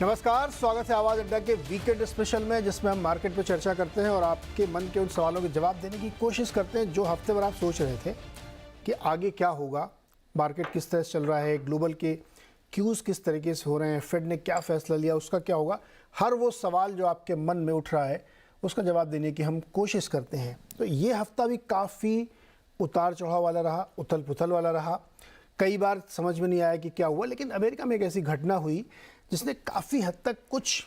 नमस्कार, स्वागत है आवाज़ अड्डा के वीकेंड स्पेशल में, जिसमें हम मार्केट पर चर्चा करते हैं और आपके मन के उन सवालों के जवाब देने की कोशिश करते हैं जो हफ्ते भर आप सोच रहे थे कि आगे क्या होगा, मार्केट किस तरह से चल रहा है, ग्लोबल के क्यूज़ किस तरीके से हो रहे हैं, फेड ने क्या फैसला लिया, उसका क्या होगा। हर वो सवाल जो आपके मन में उठ रहा है उसका जवाब देने की हम कोशिश करते हैं। तो ये हफ्ता भी काफ़ी उतार चढ़ाव वाला रहा, उथल पुथल वाला रहा। कई बार समझ में नहीं आया कि क्या हुआ, लेकिन अमेरिका में एक ऐसी घटना हुई जिसने काफ़ी हद तक कुछ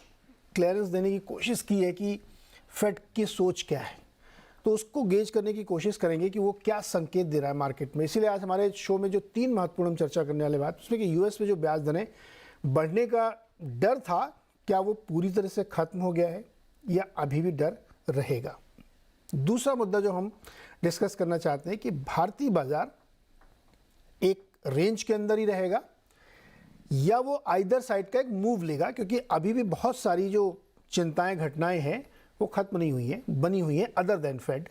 क्लियरेंस देने की कोशिश की है कि फेड की सोच क्या है। तो उसको गेज करने की कोशिश करेंगे कि वो क्या संकेत दे रहा है मार्केट में। इसीलिए आज हमारे शो में जो 3 महत्वपूर्ण हम चर्चा करने वाले बात, उसमें कि यूएस में जो ब्याज दरें बढ़ने का डर था, क्या वो पूरी तरह से ख़त्म हो गया है या अभी भी डर रहेगा। दूसरा मुद्दा जो हम डिस्कस करना चाहते हैं कि भारतीय बाजार एक रेंज के अंदर ही रहेगा या वो आइदर साइड का एक मूव लेगा, क्योंकि अभी भी बहुत सारी जो चिंताएं घटनाएं हैं वो खत्म नहीं हुई हैं, बनी हुई हैं अदर देन फेड।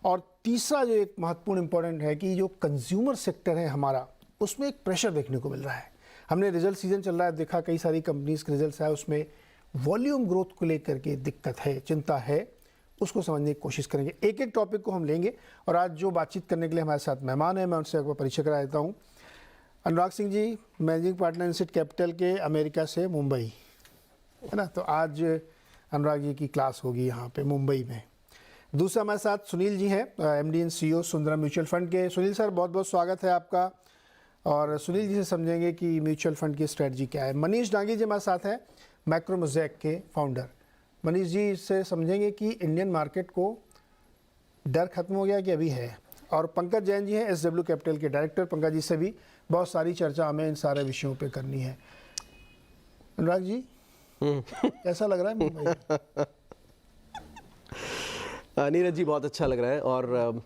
और तीसरा जो एक महत्वपूर्ण इंपॉर्टेंट है कि जो कंज्यूमर सेक्टर है हमारा, उसमें एक प्रेशर देखने को मिल रहा है। हमने रिजल्ट सीजन चल रहा है, देखा कई सारी कंपनीज के रिजल्ट्स आए, उसमें वॉल्यूम ग्रोथ को लेकर के दिक्कत है, चिंता है, उसको समझने की कोशिश करेंगे। एक एक टॉपिक को हम लेंगे और आज जो बातचीत करने के लिए हमारे साथ मेहमान हैं, मैं उनसे एक बार परिचय करा देता हूँ। Anurag Singh ji, managing partner इंसिट capital के अमेरिका से मुंबई, है ना। तो आज अनुराग जी की क्लास होगी यहाँ पे मुंबई में। दूसरा हमारे साथ सुनील जी हैं, MD and CEO Sundaram mutual fund के। सुनील सर, बहुत बहुत स्वागत है आपका। और सुनील जी से समझेंगे कि म्यूचुअल फंड की स्ट्रेटजी क्या है। मनीष डांगी जी हमारे साथ हैं, मैक्रो मोज़ेक के फाउंडर। मनीष जी से समझेंगे कि इंडियन मार्केट को डर खत्म हो गया कि अभी है। और पंकज जैन जी हैं, एसडब्ल्यू कैपिटल के डायरेक्टर। पंकज जी से भी बहुत सारी चर्चा हमें इन सारे विषयों पे करनी है। अनुराग जी, कैसा लग रहा है मुंबई? नीरज जी, बहुत अच्छा लग रहा है। और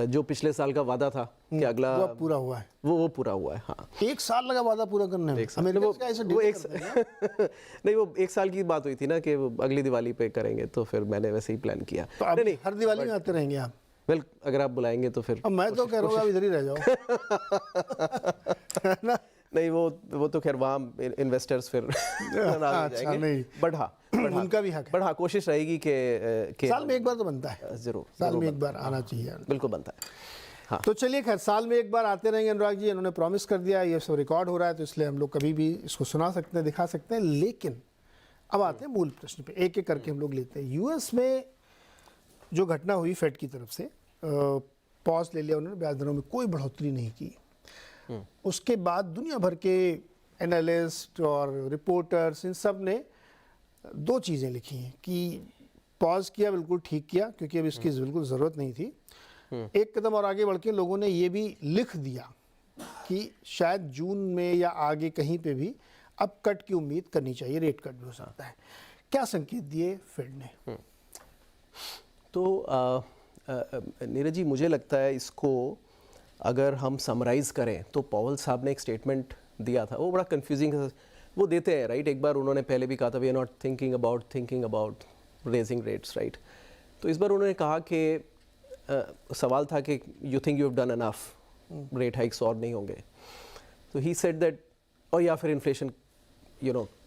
जो पिछले साल का वादा था कि अगला वो पूरा हुआ है, वो पूरा हुआ है। हाँ, 1 साल लगा वादा पूरा करने में। वो नहीं, वो 1 साल की बात हुई थी ना कि वो अगली दिवाली पे करेंगे, तो फिर मैंने वैसे ही प्लान किया। तो अब नहीं, हर दिवाली में आते रहेंगे आप? वेल, अगर आप बुलाएंगे तो फिर। अब मैं तो कह रहा हूँ आप इधर ही रह जाओ। है ना? नहीं, वो तो खैर वहाँ इन्वेस्टर्स फिर नाराज हो जाएंगे। नहीं, बट हाँ, उनका भी हक है। बट हाँ, कोशिश रहेगी कि साल में एक बार तो बनता है। जरूर साल में एक बार आना चाहिए। बिल्कुल बनता है। हाँ, तो चलिए, खैर साल में एक बार आते रहेंगे। अनुराग जी, इन्होंने प्रॉमिस कर दिया, ये सब रिकॉर्ड हो रहा है, तो इसलिए हम लोग कभी भी इसको सुना सकते हैं, दिखा सकते हैं। लेकिन अब आते हैं मूल प्रश्न पे, एक एक करके हम लोग लेते हैं। यूएस में जो घटना हुई फेड की तरफ से, पॉज ले लिया उन्होंने, ब्याज दरों में कोई बढ़ोतरी नहीं की। उसके बाद दुनिया भर के एनालिस्ट और रिपोर्टर्स, इन सब ने 2 चीज़ें लिखी हैं कि पॉज किया, बिल्कुल ठीक किया, क्योंकि अब इसकी बिल्कुल ज़रूरत नहीं थी। एक कदम और आगे बढ़ के लोगों ने ये भी लिख दिया कि शायद जून में या आगे कहीं पे भी अब कट की उम्मीद करनी चाहिए, रेट कट भी हो सकता है। क्या संकेत दिए फेड ने? तो नीरज जी, मुझे लगता है इसको अगर हम समराइज़ करें तो पॉवल साहब ने एक स्टेटमेंट दिया था, वो बड़ा कंफ्यूजिंग वो देते हैं, राइट। एक बार उन्होंने पहले भी कहा था, we are not thinking about raising rates, right. तो इस बार उन्होंने कहा कि सवाल था कि you think you have done enough, rate hikes और नहीं होंगे। तो ही सेड दैट, और या फिर इन्फ्लेशन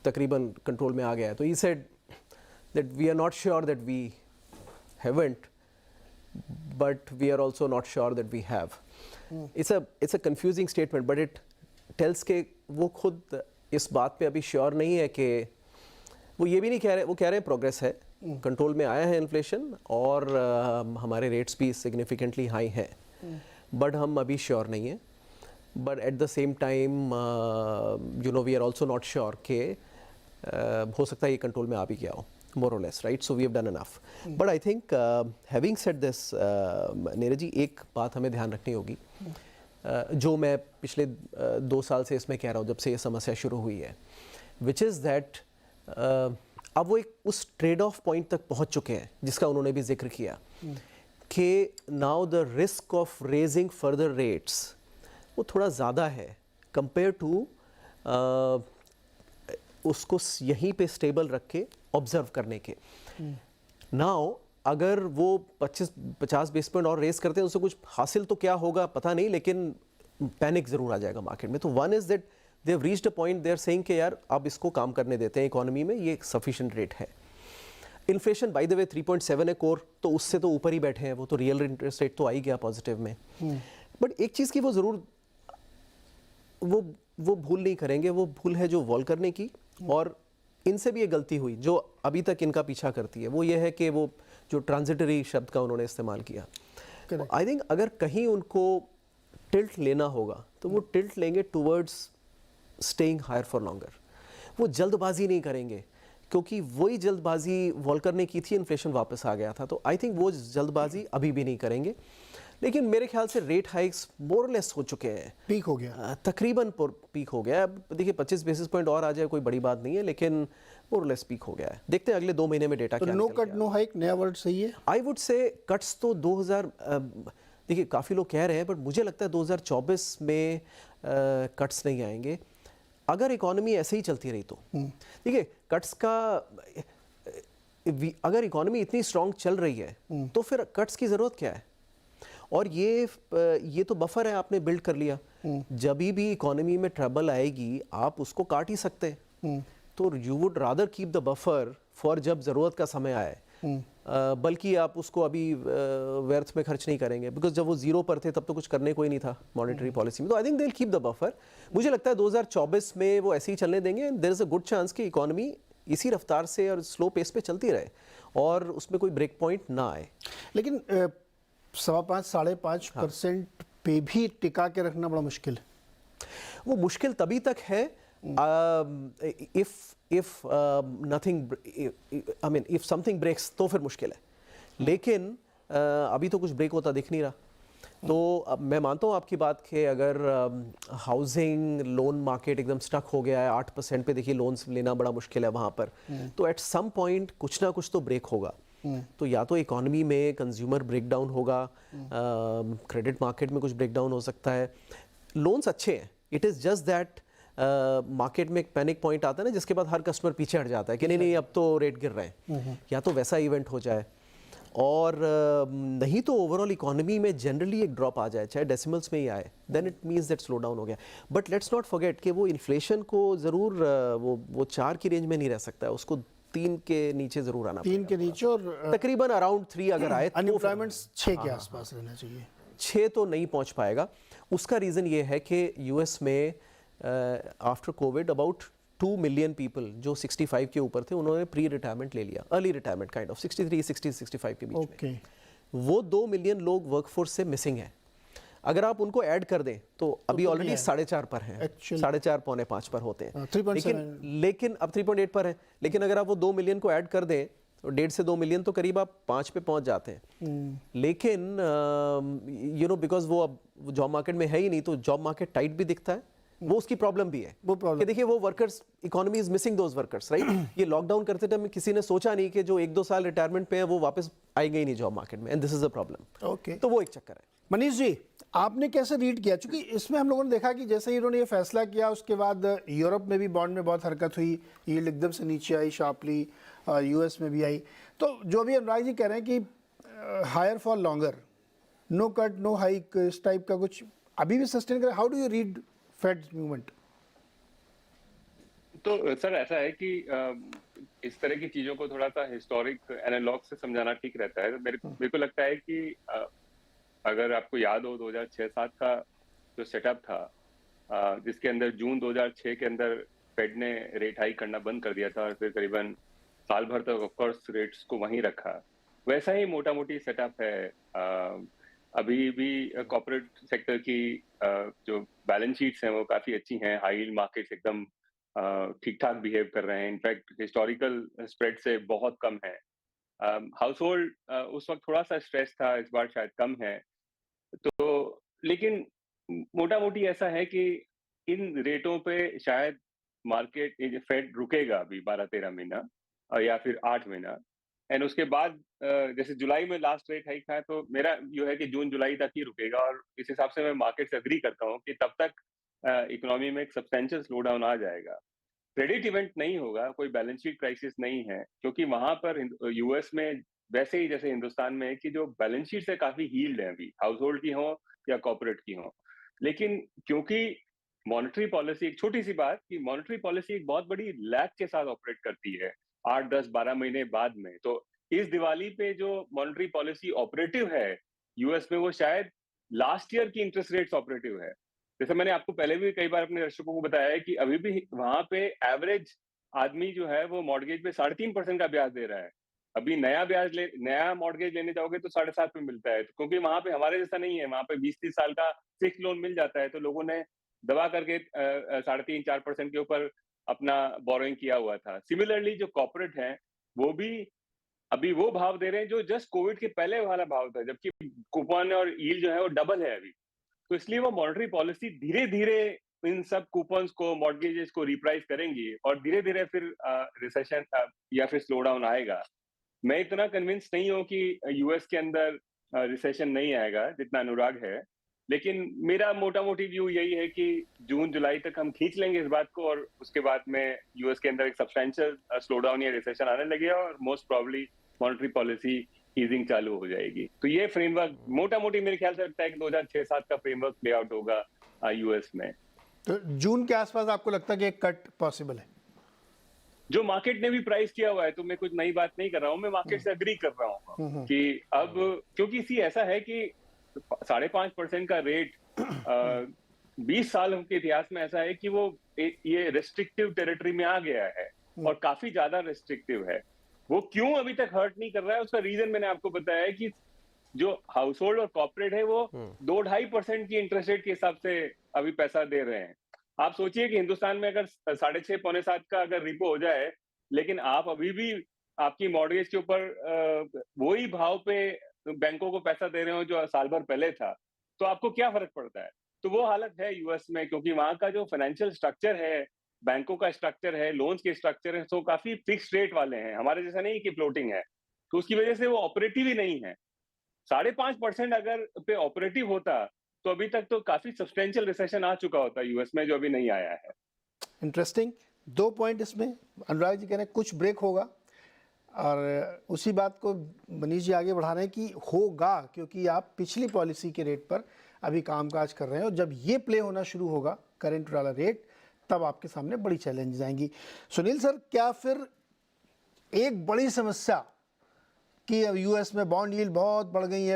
तकरीबन कंट्रोल में आ गया है। तो he said that we are not sure that we haven't, but we are also not sure that we have. It's a confusing statement, but it tells के वो खुद इस बात पे अभी श्योर नहीं है कि वो ये भी नहीं कह रहे, वो कह रहे हैं प्रोग्रेस है, कंट्रोल में आया है इन्फ्लेशन और हमारे रेट्स भी सिग्निफिकेंटली हाई हैं, बट हम अभी श्योर नहीं है। But at the same time we are also not sure कि हो सकता है ये कंट्रोल में आ भी गया हो, more or less, right? So we have done enough. But I think having said this, Neeraj ji, एक बात हमें ध्यान रखनी होगी, जो मैं पिछले 2 साल से इसमें कह रहा हूँ, जब से ये समस्या शुरू हुई है, which is that अब वो एक उस ट्रेड ऑफ पॉइंट तक पहुँच चुके हैं जिसका उन्होंने भी जिक्र किया कि now the risk of raising further rates वो थोड़ा ज़्यादा है कंपेयर टू उसको यहीं पे स्टेबल रख के ऑब्जर्व करने के। नाउ अगर वो 50 बेस पॉइंट और रेस करते हैं, उससे कुछ हासिल तो क्या होगा पता नहीं, लेकिन पैनिक ज़रूर आ जाएगा मार्केट में। तो one is that they have reached a point, they are saying कि यार अब इसको काम करने देते हैं इकोनॉमी में, ये सफिशिएंट रेट है। इन्फ्लेशन बाय द वे 3.7 है कोर, तो उससे तो ऊपर ही बैठे हैं, वो तो रियल इंटरेस्ट रेट तो आ ही गया पॉजिटिव में। बट एक चीज़ की वो ज़रूर वो भूल नहीं करेंगे, वो भूल है जो वॉल्कर ने की, और इनसे भी ये गलती हुई जो अभी तक इनका पीछा करती है, वो ये है कि वो जो ट्रांजिटरी शब्द का उन्होंने इस्तेमाल किया। आई थिंक अगर कहीं उनको टिल्ट लेना होगा तो वो टिल्ट लेंगे towards staying higher for longer. वो जल्दबाजी नहीं करेंगे, क्योंकि वही जल्दबाजी वॉल्कर ने की थी, इन्फ्लेशन वापस आ गया था। तो आई थिंक वो जल्दबाजी अभी भी नहीं करेंगे। लेकिन मेरे ख्याल से रेट हाइक्स मोरलेस हो चुके हैं, पीक हो गया, तकरीबन पीक हो गया। अब देखिए 25 बेसिस पॉइंट और आ जाए कोई बड़ी बात नहीं है, लेकिन मोरलेस पीक हो गया है। देखते हैं अगले 2 महीने में डेटा तो क्या नो निकल कट नो हाइक नया वर्ड सही है? आई वुड से कट्स तो 2000 देखिए काफ़ी लोग कह रहे हैं, बट मुझे लगता है 2024 में कट्स नहीं आएंगे अगर इकोनॉमी ऐसे ही चलती रही तो। देखिए कट्स का अगर इकोनॉमी इतनी स्ट्रांग चल रही है तो फिर कट्स की ज़रूरत क्या है? और ये तो बफर है, आपने बिल्ड कर लिया। जब भी इकोनॉमी में ट्रबल आएगी आप उसको काट ही सकते हैं। तो you would rather keep the buffer for जब ज़रूरत का समय आए, बल्कि आप उसको अभी व्यर्थ में खर्च नहीं करेंगे, बिकॉज जब वो जीरो पर थे तब तो कुछ करने को ही नहीं था मॉनेटरी पॉलिसी में। तो आई think they will keep the buffer. मुझे लगता है 2024 में वो ऐसे ही चलने देंगे। There is a good chance कि इकोनॉमी इसी रफ्तार से और स्लो पेस पे चलती रहे और उसमें कोई ब्रेक पॉइंट ना आए। लेकिन 5.5-5.5% पे भी टिका के रखना बड़ा मुश्किल है। वो मुश्किल तभी तक है if nothing, I mean if something breaks तो फिर मुश्किल है। लेकिन अभी तो कुछ ब्रेक होता दिख नहीं रहा। तो अब मैं मानता हूँ आपकी बात कि अगर हाउसिंग लोन मार्केट एकदम स्टक हो गया है 8% पे, देखिए लोन्स लेना बड़ा मुश्किल है वहाँ पर, तो एट सम पॉइंट कुछ ना कुछ तो ब्रेक होगा। तो या तो इकोनॉमी में कंज्यूमर ब्रेकडाउन होगा, क्रेडिट मार्केट में कुछ ब्रेकडाउन हो सकता है। लोन्स अच्छे हैं, it is just that market में एक पैनिक पॉइंट आता है ना, जिसके बाद हर कस्टमर पीछे हट जाता है कि नहीं अब तो रेट गिर रहे हैं। या तो वैसा इवेंट हो जाए, और नहीं तो ओवरऑल इकोनॉमी में जनरली एक ड्रॉप आ जाए, चाहे डेसिमल्स में ही आए, then it means that slow down हो गया। बट लेट्स नॉट फॉरगेट कि वो इन्फ्लेशन को ज़रूर वो 4 की रेंज में नहीं रह सकता है, उसको 3 के नीचे ज़रूर आना 3 के नीचे, और तकरीबन अराउंड 3 अगर आए तो अनएम्प्लॉयमेंट 6 के आसपास रहना चाहिए। 6 तो नहीं पहुंच पाएगा। उसका रीज़न ये है कि यूएस में after Covid about 2 million people जो 65 के ऊपर थे उन्होंने प्री रिटायरमेंट ले लिया, अर्ली रिटायरमेंट काइंड ऑफ 63, 60, 65 के बीच में। वो 2 मिलियन लोग वर्कफोर्स से मिसिंग हैं। अगर आप उनको ऐड कर दें तो अभी ऑलरेडी 4.5 पर हैं, 4.5 पौने 5 पर होते हैं, लेकिन अब 3.8 पर है। लेकिन अगर आप वो 2 मिलियन को ऐड कर दें तो 1.5 से 2 मिलियन तो करीब आप 5 पे पहुंच जाते हैं। लेकिन यू नो बिकॉज वो अब जॉब मार्केट में है ही नहीं, तो जॉब मार्केट टाइट भी दिखता है, वो उसकी प्रॉब्लम भी है। कि देखिए वो workers, economy is missing those workers, right. ये लॉकडाउन करते टाइम किसी ने सोचा नहीं कि जो 1-2 साल रिटायरमेंट पे है वो वापस आएंगे ही नहीं जॉब मार्केट में, and this is a problem. Okay, तो वो एक चक्कर है। मनीष जी, आपने कैसे रीड किया? क्योंकि इसमें हम लोगों ने देखा कि जैसे ही इन्होंने ये फैसला किया उसके बाद यूरोप में भी बॉन्ड में बहुत हरकत हुई, यील्ड एकदम से नीचे आई शार्पली, यूएस में भी आई। तो जो भी अनुराग जी कह रहे हैं कि higher for longer, no cut no hike, इस टाइप का कुछ अभी भी सस्टेन कर, how do you read Fed movement? तो सर ऐसा है कि इस तरह की चीजों को थोड़ा सा हिस्टोरिक एनालॉग से समझाना ठीक रहता है। मेरे को लगता है कि अगर आपको याद हो 2006-7 का जो सेटअप था, जिसके अंदर जून 2006 के अंदर फेड ने रेट हाइक करना बंद कर दिया था और फिर करीबन साल भर तक ऑफकोर्स रेट्स को वहीं रखा, वैसा ही मोटा मोटी सेटअप है। अभी भी कॉर्पोरेट सेक्टर की जो बैलेंस शीट्स हैं वो काफी अच्छी हैं, हाई यील्ड मार्केट्स एकदम ठीक ठाक बिहेव कर रहे हैं, इनफैक्ट हिस्टोरिकल स्प्रेड से बहुत कम है। हाउस होल्ड उस वक्त थोड़ा सा स्ट्रेस था, इस बार शायद कम है। तो लेकिन मोटा मोटी ऐसा है कि इन रेटों पे शायद मार्केट फेड रुकेगा अभी 12-13 महीना या फिर 8 महीना, एंड उसके बाद जैसे जुलाई में लास्ट रेट हाइक है, तो मेरा ये है कि जून जुलाई तक ही रुकेगा। और इस हिसाब से मैं मार्केट से एग्री करता हूँ कि तब तक इकोनॉमी में एक सब्सटेंशियल स्लो डाउन आ जाएगा। क्रेडिट इवेंट नहीं होगा, कोई बैलेंस शीट क्राइसिस नहीं है, क्योंकि वहां पर यूएस में वैसे ही जैसे हिंदुस्तान में है कि जो बैलेंस शीट से काफी हील्ड है अभी, हाउस होल्ड की हो या कॉर्पोरेट की हो। लेकिन क्योंकि मॉनेटरी पॉलिसी, एक छोटी सी बात कि मॉनेटरी पॉलिसी एक बहुत बड़ी लैग के साथ ऑपरेट करती है 8, 10, 12 महीने बाद में। तो इस दिवाली पे जो मॉनेटरी पॉलिसी ऑपरेटिव है यूएस में, वो शायद लास्ट ईयर की इंटरेस्ट रेट्स ऑपरेटिव है। जैसे मैंने आपको पहले भी कई बार अपने दर्शकों को बताया है कि अभी भी वहां पे एवरेज आदमी जो है वो मॉर्गेज पे 3.5% का ब्याज दे रहा है। अभी नया मॉर्गेज लेने जाओगे तो 7.5 पे मिलता है, तो क्योंकि वहां पे हमारे जैसा नहीं है, वहां पे 20-30 साल का फिक्स लोन मिल जाता है, तो लोगों ने दबा करके 3.5-4% के ऊपर अपना बोरोइंग किया हुआ था। सिमिलरली जो कॉर्पोरेट हैं वो भी अभी वो भाव दे रहे हैं जो जस्ट कोविड के पहले वाला भाव था, जबकि कूपन और यील्ड जो है वो डबल है अभी। तो इसलिए वो मॉनेटरी पॉलिसी धीरे धीरे इन सब कूपन्स को, मॉर्गेजेस को रिप्राइस करेंगी और धीरे धीरे फिर रिसेशन या फिर स्लो डाउन आएगा। मैं इतना कन्विंस नहीं हूं कि यूएस के अंदर रिसेशन नहीं आएगा जितना अनुराग है, लेकिन मेरा मोटा मोटी व्यू यही है कि जून जुलाई तक हम खींच लेंगे इस बात को और उसके बाद में यूएस के अंदर एक सब्सटेंशियल स्लो डाउन या रिसेशन आने लगेगा और most probably monetary policy easing चालू हो जाएगी। तो ये फ्रेमवर्क मोटा मोटी मेरे ख्याल से लगता है कि 2006-7 का फ्रेमवर्क प्ले आउट होगा यूएस में। तो जून के आसपास आपको लगता है कि एक कट पॉसिबल है? जो मार्केट ने भी प्राइस किया हुआ है, तो मैं कुछ नई बात नहीं कर रहा हूँ, मैं मार्केट से अग्री कर रहा हूँ कि अब क्योंकि इसी ऐसा है कि 5.5% का रेट 20 साल के इतिहास में ऐसा है कि वो ये रेस्ट्रिक्टिव टेरिटरी में आ गया है और काफी ज्यादा रेस्ट्रिक्टिव है। वो क्यों अभी तक हर्ट नहीं कर रहा है, उसका रीजन मैंने आपको बताया है कि जो हाउस होल्ड और कॉर्पोरेट है वो 2-2.5% की इंटरेस्ट रेट के हिसाब से अभी पैसा दे रहे हैं। आप सोचिए कि हिंदुस्तान में अगर 6.5 पौने 7 का अगर रिपो हो जाए, लेकिन आप अभी भी आपकी मॉर्गेज के ऊपर वही भाव पे बैंकों को पैसा दे रहे हो जो साल भर पहले था, तो आपको क्या फर्क पड़ता है? तो वो हालत है यूएस में, क्योंकि वहां का जो फाइनेंशियल स्ट्रक्चर है, बैंकों का स्ट्रक्चर है, लोन्स के स्ट्रक्चर है, तो काफी फिक्स रेट वाले हैं, हमारे जैसा नहीं कि फ्लोटिंग है। तो उसकी वजह से वो ऑपरेटिव ही नहीं है। 5.5% अगर पे ऑपरेटिव होता तो अभी तक तो काफी सब्सटेंशियल रिसेशन आ चुका होता यूएस में, जो अभी नहीं आया है। इंटरेस्टिंग। 2 पॉइंट इसमें अनुराग जी कह रहे हैं कुछ ब्रेक होगा, और उसी बात को मनीष जी आगे बढ़ा रहे हैं कि होगा, क्योंकि आप पिछली पॉलिसी के रेट पर अभी कामकाज कर रहे हैं और जब ये प्ले होना शुरू होगा करंट वाला रेट, तब आपके सामने बड़ी चैलेंज आएंगी। सुनील सर, क्या फिर एक बड़ी समस्या कि अब यूएस में बॉन्ड यील्ड बहुत बढ़ गई है,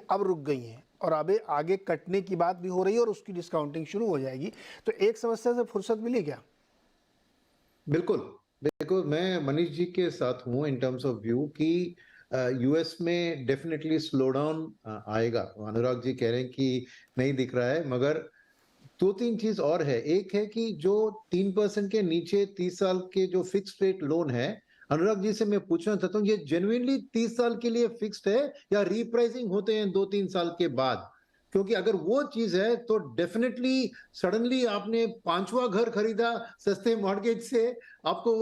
अब रुक गई हैं और अब आगे कटने की बात भी हो रही है और उसकी डिस्काउंटिंग शुरू हो जाएगी, तो एक समस्या से फुर्सत मिली क्या? बिल्कुल, देखो मैं मनीष जी के साथ हूँ इन टर्म्स ऑफ व्यू कि यूएस में डेफिनेटली स्लो डाउन आएगा। अनुराग जी कह रहे हैं कि नहीं दिख रहा है, मगर 2-3 चीज और है। एक है कि जो 3% के नीचे 30 साल के जो फिक्स्ड रेट लोन है, अनुराग जी से मैं पूछना चाहता हूँ, ये जेन्युइनली 30 साल के लिए फिक्स्ड है या रीप्राइसिंग होते हैं 2-3 साल के बाद? क्योंकि अगर वो चीज है तो डेफिनेटली सडनली आपने 5वां घर खरीदा सस्ते मॉर्गेज से, आपको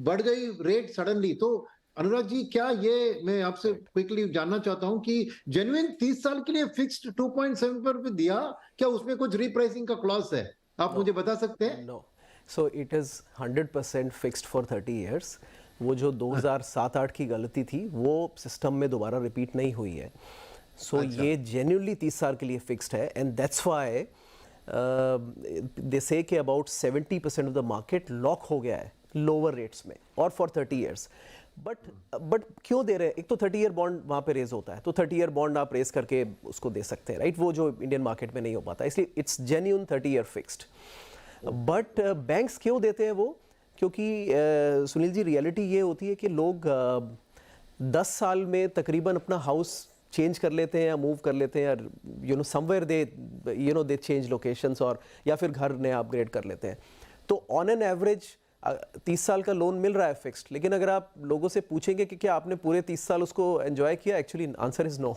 बढ़ गई रेट सडनली। तो अनुराग जी, क्या ये मैं आपसे क्विकली जानना चाहता हूं कि जेन्युइन 30 साल के लिए फिक्स्ड 2.7 पर भी दिया, क्या उसमें कुछ रीप्राइसिंग का क्लॉज है? आप मुझे बता सकते हैं? No, so it is 100% fixed for 30 years. वो जो 2007-8 की गलती थी वो सिस्टम में दोबारा रिपीट नहीं हुई है। सो ये जेन्युइनली 30 साल के लिए फिक्स्ड है, एंड दैट्स व्हाई दे से कि about 70% of the market lock हो गया है लोअर रेट्स में और फॉर 30 इयर्स। बट क्यों दे रहे हैं? एक तो 30 ईयर बॉन्ड वहाँ पे रेज होता है, तो 30 ईयर बॉन्ड आप रेज करके उसको दे सकते हैं, राइट? वो जो इंडियन मार्केट में नहीं हो पाता, इसलिए it's genuine 30 year fixed. But banks क्यों देते हैं वो? क्योंकि सुनील जी, रियलिटी ये होती है कि लोग 10 साल में तकरीबन अपना हाउस चेंज कर लेते हैं या मूव कर लेते हैं, या समवेयर दे चेंज लोकेशंस, और या फिर घर नया अपग्रेड कर लेते हैं। तो ऑन एन एवरेज 30 साल का लोन मिल रहा है फिक्स्ड, लेकिन अगर आप लोगों से पूछेंगे कि क्या आपने पूरे 30 साल उसको एंजॉय किया, एक्चुअली आंसर इज नो।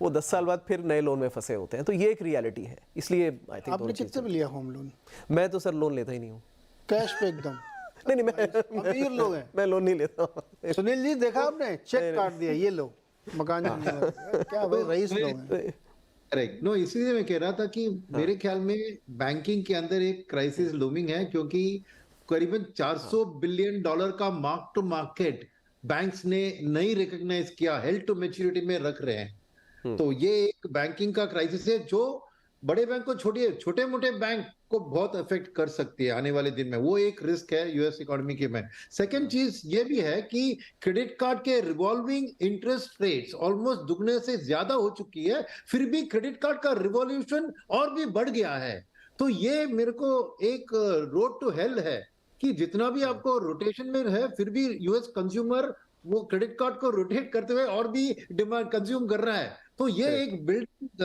वो 10 साल बाद फिर नए लोन में फंसे होते हैं। तो ये एक रियलिटी है, इसलिए आई थिंक। आपने कितने में लिया होम लोन? मैं तो सर लोन लेता ही नहीं हूँ, कैश पे एकदम। नहीं, अमीर लोग हैं, मैं लोन नहीं लेता हूँ। सुनील जी देखा आपने, चेक काट दिया, ये लो मकान क्या भाई, रईस लोग हैं। करेक्ट, नो, इसीलिए मैं कह रहा था कि मेरे ख्याल में बैंकिंग के अंदर एक क्राइसिस लूमिंग है, क्योंकि करीबन $400 बिलियन का मार्क टू मार्केट बैंक्स ने नहीं रिकॉग्नाइज किया, हेल्ड टू मैच्योरिटी में रख रहे हैं। तो ये एक बैंकिंग का क्राइसिस है जो बड़े बैंक को छोड़िए, छोटे मोटे बैंक को बहुत अफेक्ट कर सकती है आने वाले दिन में, वो एक रिस्क है यूएस इकोनॉमी के में। सेकंड चीज ये भी है कि क्रेडिट कार्ड के रिवॉल्विंग इंटरेस्ट रेट्स ऑलमोस्ट दुगने से ज्यादा हो चुकी है, फिर भी क्रेडिट कार्ड का रिवॉल्यूशन और भी बढ़ गया है। तो ये मेरे को एक रोड टू हेल है कि जितना भी आपको रोटेशन में है, फिर भी यूएस कंज्यूमर वो क्रेडिट कार्ड को रोटेट करते हुए और भी डिमांड कंज्यूम कर रहा है। तो ये एक बिल्ड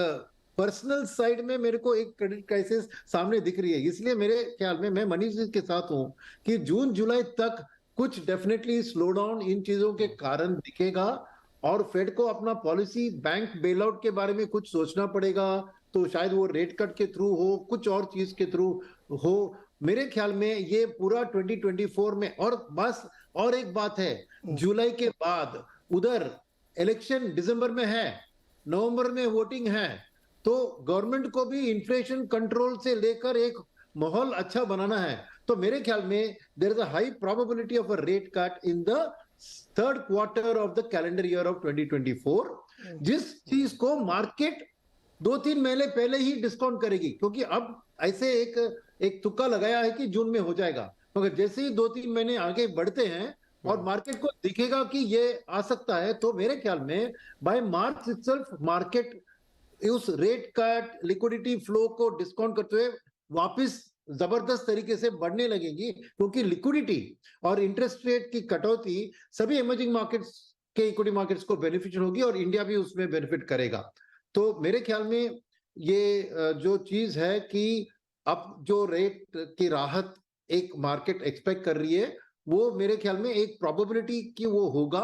पर्सनल साइड में मेरे को एक क्रेडिट क्राइसिस सामने दिख रही है। इसलिए मेरे ख्याल में मैं मनीष जी के साथ हूं कि जून जुलाई तक कुछ डेफिनेटली स्लो डाउन इन चीजों के कारण दिखेगा और फेड को अपना पॉलिसी बैंक बेल आउट के बारे में कुछ सोचना पड़ेगा। तो शायद वो रेट कट के थ्रू हो, कुछ और चीज के थ्रू हो। मेरे ख्याल में ये पूरा 2024 में, और बस और एक बात है, जुलाई के बाद उधर इलेक्शन दिसंबर में है, नवंबर में वोटिंग है, तो गवर्नमेंट को भी इन्फ्लेशन कंट्रोल से लेकर एक माहौल अच्छा बनाना है। तो मेरे ख्याल में there is a high probability of a rate cut in the third quarter of the calendar year of 2024, जिस चीज को मार्केट 2-3 महीने पहले ही डिस्काउंट करेगी, क्योंकि अब ऐसे एक तुक्का लगाया है कि जून में हो जाएगा, मगर जैसे ही 2-3 महीने आगे बढ़ते हैं और मार्केट को दिखेगा कि ये आ सकता है, तो मेरे ख्याल में बाय मार्च इटसेल्फ मार्केट उस रेट कट लिक्विडिटी फ्लो को डिस्काउंट करते हुए वापस जबरदस्त तरीके से बढ़ने लगेगी, क्योंकि लिक्विडिटी और इंटरेस्ट रेट की कटौती सभी इमर्जिंग मार्केट्स के इक्विटी मार्केट्स को बेनिफिशियल होगी और इंडिया भी उसमें बेनिफिट करेगा। तो मेरे ख्याल में ये जो चीज है कि अब जो रेट की राहत एक मार्केट एक्सपेक्ट कर रही है, वो मेरे ख्याल में एक प्रोबेबिलिटी कि वो होगा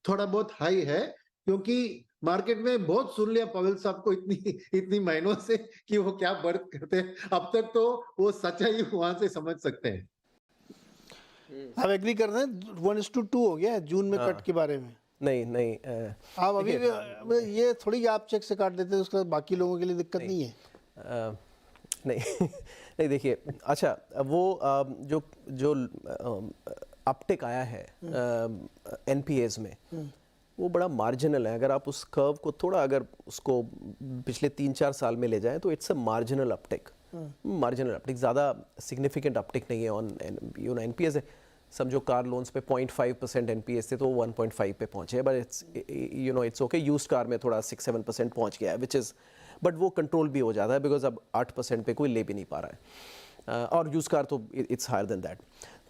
थोड़ा बहुत हाई है, क्योंकि मार्केट में बहुत सुन लिया पवेल साहब को इतनी महीनों से कि वो क्या बात करते हैं। अब तक तो वो सच्चाई वहां से समझ सकते हैं। आप एग्री कर रहे हैं 1:2 हो गया है जून में कट के बारे में? नहीं आप अभी ये थोड़ी आप चेक से काट देते हैं, उसके बाद बाकी लोगों के लिए दिक्कत नहीं है। नहीं नहीं देखिए, अच्छा वो जो अपटिक आया है एनपीएज में, वो बड़ा मार्जिनल है। अगर आप उस कर्व को थोड़ा अगर उसको पिछले 3-4 साल में ले जाएं तो इट्स अ मार्जिनल अपटिक, ज़्यादा सिग्निफिकेंट अपटिक नहीं है ऑन एनपीएस है। समझो कार लोन्स पे 0.5% एनपीएस थे तो 1.5 पे पहुंचे, but it's okay. Used car में थोड़ा 6-7% पहुंच गया है, विच इज़, बट वो कंट्रोल भी हो जाता है बिकॉज अब 8% पे कोई ले भी नहीं पा रहा है, और यूज कार तो इट्स हायर देन दैट।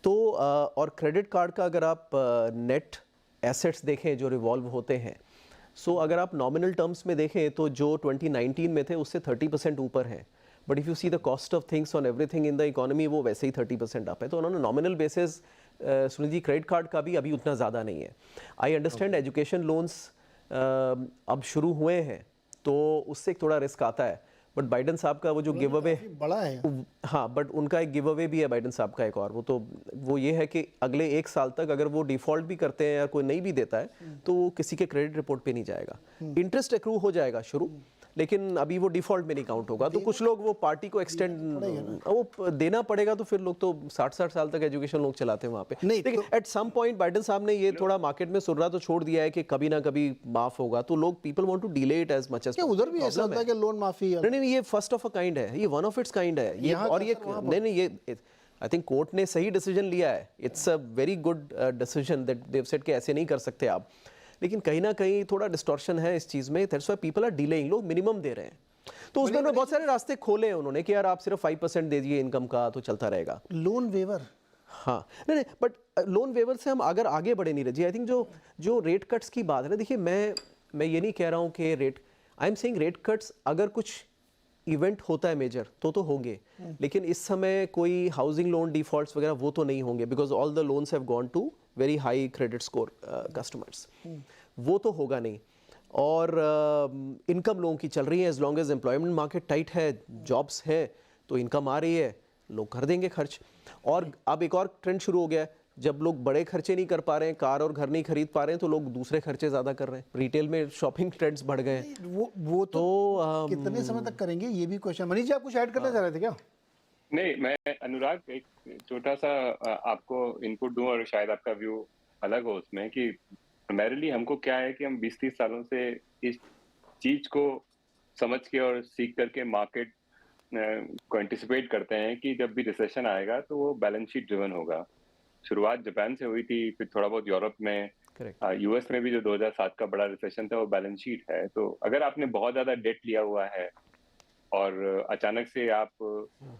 तो और क्रेडिट कार्ड का अगर आप नेट एसेट्स देखें जो रिवॉल्व होते हैं, सो अगर आप नॉमिनल टर्म्स में देखें तो जो 2019 में थे उससे 30% ऊपर हैं, but if you see the cost of things on everything in the economy वो वैसे ही 30% अप है। तो उन्होंने nominal basis Sunil ji credit card का भी अभी उतना ज़्यादा नहीं है। आई अंडरस्टैंड एजुकेशन लोन्स अब शुरू हुए हैं तो उससे थोड़ा रिस्क आता है, बट बाइडन साहब का वो जो गिव अवे बड़ा है, हाँ, बट उनका एक गिव अवे भी है बाइडन साहब का एक और, वो ये है कि अगले 1 साल तक अगर वो डिफॉल्ट भी करते हैं या कोई नहीं भी देता है तो वो किसी के क्रेडिट रिपोर्ट पे नहीं जाएगा, इंटरेस्ट एक्रू हो जाएगा शुरू, लेकिन अभी वो डिफॉल्ट में नहीं काउंट होगा। तो कुछ लोग वो पार्टी को एक्सटेंड वो देना पड़ेगा, तो फिर लोग तो 60-60 साल तक एजुकेशन लोग चलाते हैं वहाँ पे। लेकिन एट सम पॉइंट बाइडन साहब ने ये थोड़ा मार्केट में सुर्रा तो छोड़ दिया है कि कभी ना कभी माफ होगा, तो लोग people want to delay it as much as. उधर भी ऐसा होता है कि लोन माफी है। नहीं, ये फर्स्ट ऑफ अ काइंड है, ये वन ऑफ इट्स काइंड है ये, और ये नहीं ये आई थिंक कोर्ट ने सही डिसीजन लिया है। It's a very good decision that they have said कि ऐसे नहीं कर सकते आप, लेकिन कहीं ना कहीं थोड़ा डिस्टॉर्शन है इस चीज़ में, that's why people are delaying. लोग मिनिमम दे रहे हैं, तो उसमें बहुत सारे रास्ते खोले हैं उन्होंने कि यार आप सिर्फ 5% दे दीजिए इनकम का तो चलता रहेगा। लोन वेवर, हाँ नहीं, बट लोन वेवर से हम अगर आगे बढ़े नहीं रहे, आई थिंक जो रेट कट्स की बात है ना, देखिए मैं ये नहीं कह रहा हूँ कि I am saying rate cuts अगर कुछ इवेंट होता है मेजर तो होंगे, लेकिन इस समय कोई हाउसिंग लोन डिफॉल्ट्स वगैरह वो तो नहीं होंगे, because all the loans have gone to very high credit score customers, वो तो होगा नहीं। और इनकम लोगों की चल रही है, as long as employment market tight है, जॉब्स है तो इनकम आ रही है, लोग कर देंगे खर्च। और अब एक और ट्रेंड शुरू हो गया है, जब लोग बड़े खर्चे नहीं कर पा रहे हैं, कार और घर नहीं खरीद पा रहे हैं, तो लोग दूसरे खर्चे ज़्यादा कर रहे हैं, रिटेल में शॉपिंग ट्रेंड्स बढ़ गए हैं। वो तो कितने समय तक करेंगे ये भी क्वेश्चन। मनीष जी आप कुछ ऐड करना चाह रहे थे क्या? नहीं, मैं अनुराग एक छोटा सा आपको इनपुट दूं और शायद आपका व्यू अलग हो उसमें, कि प्राइमरीली हमको क्या है कि हम 20-30 सालों से इस चीज को समझ के और सीख करके मार्केट को एंटिसिपेट करते हैं कि जब भी रिसेशन आएगा तो वो बैलेंस शीट ड्रिवन होगा। शुरुआत जापान से हुई थी, फिर थोड़ा बहुत यूरोप में, यूएस में भी जो 2007 का बड़ा रिसेशन था वो बैलेंस शीट है। तो अगर आपने बहुत ज्यादा डेट लिया हुआ है और अचानक से आप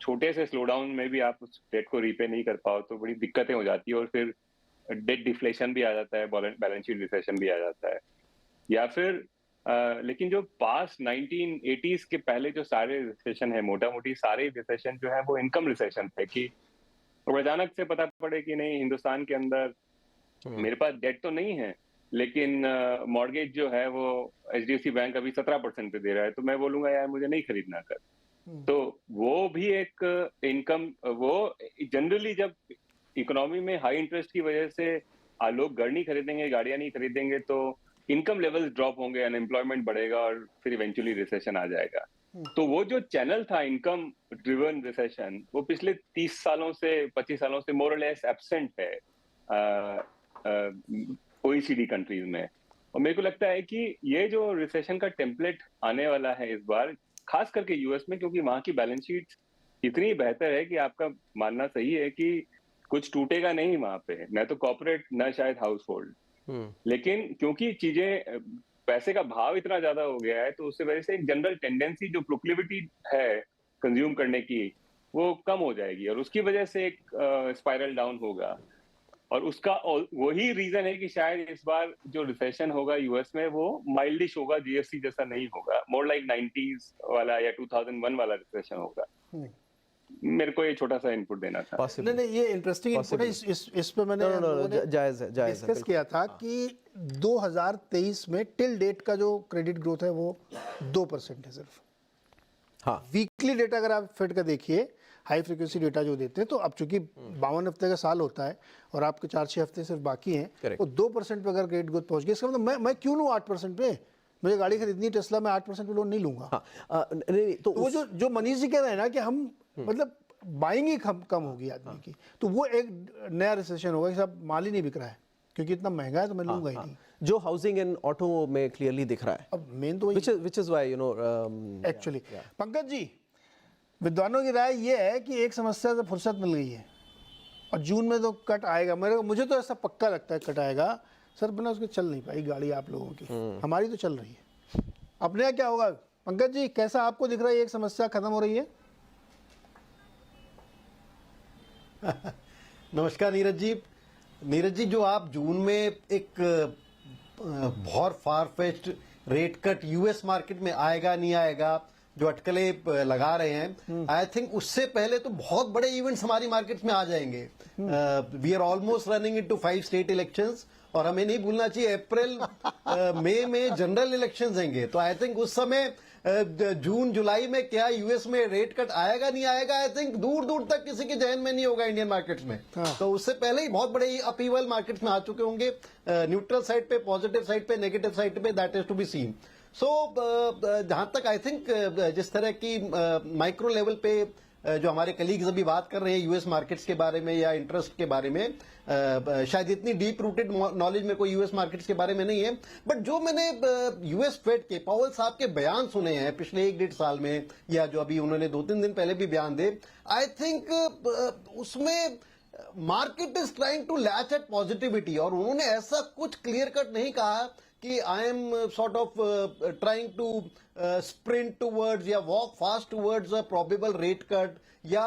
छोटे से स्लो डाउन में भी आप उस डेट को रीपे नहीं कर पाओ तो बड़ी दिक्कतें हो जाती है और फिर डेट डिफ्लेशन भी आ जाता है, बैलेंस शीट रिसेशन भी आ जाता है। या फिर लेकिन जो पास्ट 1980s के पहले जो सारे रिसेशन है, मोटा मोटी सारे रिसेशन जो है वो इनकम रिसेशन थे कि अचानक से पता पड़े कि नहीं हिंदुस्तान के अंदर मेरे पास डेट तो नहीं है लेकिन मॉर्गेज जो है वो एचडीएफसी बैंक अभी 17% पे दे रहा है, तो मैं बोलूंगा यार मुझे नहीं खरीदना कर। तो वो भी एक इनकम, वो जनरली जब इकोनॉमी में हाई इंटरेस्ट की वजह से लोग घर नहीं खरीदेंगे, गाड़ियां नहीं खरीदेंगे, तो इनकम लेवल्स ड्रॉप होंगे, अनएम्प्लॉयमेंट बढ़ेगा और फिर इवेंचुअली रिसेशन आ जाएगा। तो वो जो चैनल था इनकम ड्रिवन रिसेशन, वो पिछले 30 सालों से 25 सालों से मोर और लेस एब्सेंट है ओईसीडी कंट्रीज में। और मेरे को लगता है कि ये जो रिसेशन का टेम्पलेट आने वाला है इस बार, खास करके यूएस में, क्योंकि वहां की बैलेंस शीट इतनी बेहतर है कि आपका मानना सही है कि कुछ टूटेगा नहीं वहां पे, न तो कॉर्पोरेट न शायद हाउस होल्ड। लेकिन क्योंकि चीजें, पैसे का भाव इतना ज्यादा हो गया है तो उससे वजह से एक जनरल टेंडेंसी जो प्रोक्लिविटी है कंज्यूम करने की वो कम हो जाएगी और उसकी वजह से एक स्पाइरल डाउन होगा। और उसका वही रीजन है कि शायद इस बार जो रिसेशन होगा यूएस में वो माइल्डिश होगा, जीएफसी जैसा नहीं होगा, मोर लाइक 90s वाला या 2001 वाला रिसेशन होगा। मेरे को ये छोटा सा इनपुट देना था। नहीं, ये इंटरेस्टिंग इनपुट है। इस पे मैंने जायज है डिस्कस किया था कि 2023 में टिल डेट का जो क्रेडिट ग्रोथ है वो 2% है सिर्फ। हाँ, वीकली डेटा अगर आप फेड का देखिए, हाई फ्रीक्वेंसी डेटा जो देते हैं, तो अब चूंकि 52 हफ्ते का साल होता है और आपके 4-6 हफ्ते सिर्फ बाकी हैं, तो 2% पे अगर क्रेडिट ग्रोथ पहुंच गई, इसका मतलब मैं क्यों लूँ 8% पे? मुझे गाड़ी खरीदनी है टेस्ला, मैं 8% पे लोन नहीं लूंगा। नहीं, तो वो जो मनीष जी कह रहे हैं ना कि हम मतलब बाइंग ही कम होगी आदमी की, तो वो एक नया रिसेशन होगा कि सब माल ही नहीं बिक रहा है क्योंकि इतना महंगा है तो मैं लूंगा ही नहीं, जो हाउसिंग एंड ऑटो में क्लियरली दिख रहा है। अब मेन तो which is why actually Pankaj ji, विद्वानों की राय ये है कि एक समस्या से फुर्सत मिल गई है और जून में तो कट आएगा। मुझे तो ऐसा पक्का लगता है कट आएगा सर, बिना उसके चल नहीं पाई गाड़ी आप लोगों की, हमारी तो चल रही है। अपने यहाँ क्या होगा पंकज जी, कैसा आपको दिख रहा है, एक समस्या खत्म हो रही है? नमस्कार नीरज जी। नीरज जी, जो आप जून में एक बहुत far fetched rate cut US market में आएगा नहीं आएगा जो अटकलें लगा रहे हैं, आई थिंक उससे पहले तो बहुत बड़े इवेंट्स हमारी मार्केट्स में आ जाएंगे। We are almost running into 5 state elections और हमें नहीं भूलना चाहिए अप्रैल मई में जनरल इलेक्शंस होंगे। तो आई थिंक उस समय जून जुलाई में क्या यूएस में रेट कट आएगा नहीं आएगा, आई थिंक दूर दूर तक किसी के जहन में नहीं होगा इंडियन मार्केट्स में। तो उससे पहले ही बहुत बड़े अपीवल मार्केट्स में आ चुके होंगे, न्यूट्रल साइड पे, पॉजिटिव साइड पे, नेगेटिव साइड पे, that is to be seen. So जहां तक आई थिंक जिस तरह की माइक्रो लेवल पे जो हमारे कलीग्स अभी बात कर रहे हैं यूएस मार्केट्स के बारे में या इंटरेस्ट के बारे में, शायद इतनी डीप रूटेड नॉलेज में कोई यूएस मार्केट्स के बारे में नहीं है, बट जो मैंने यूएस फेड के पावेल साहब के बयान सुने हैं पिछले 1-1.5 साल में, या जो अभी उन्होंने 2-3 दिन पहले भी बयान दे, आई थिंक उसमें market is trying to latch at positivity. और उन्होंने ऐसा कुछ क्लियर कट नहीं कहा कि I am sort of trying to sprint towards या walk fast towards a probable rate cut, या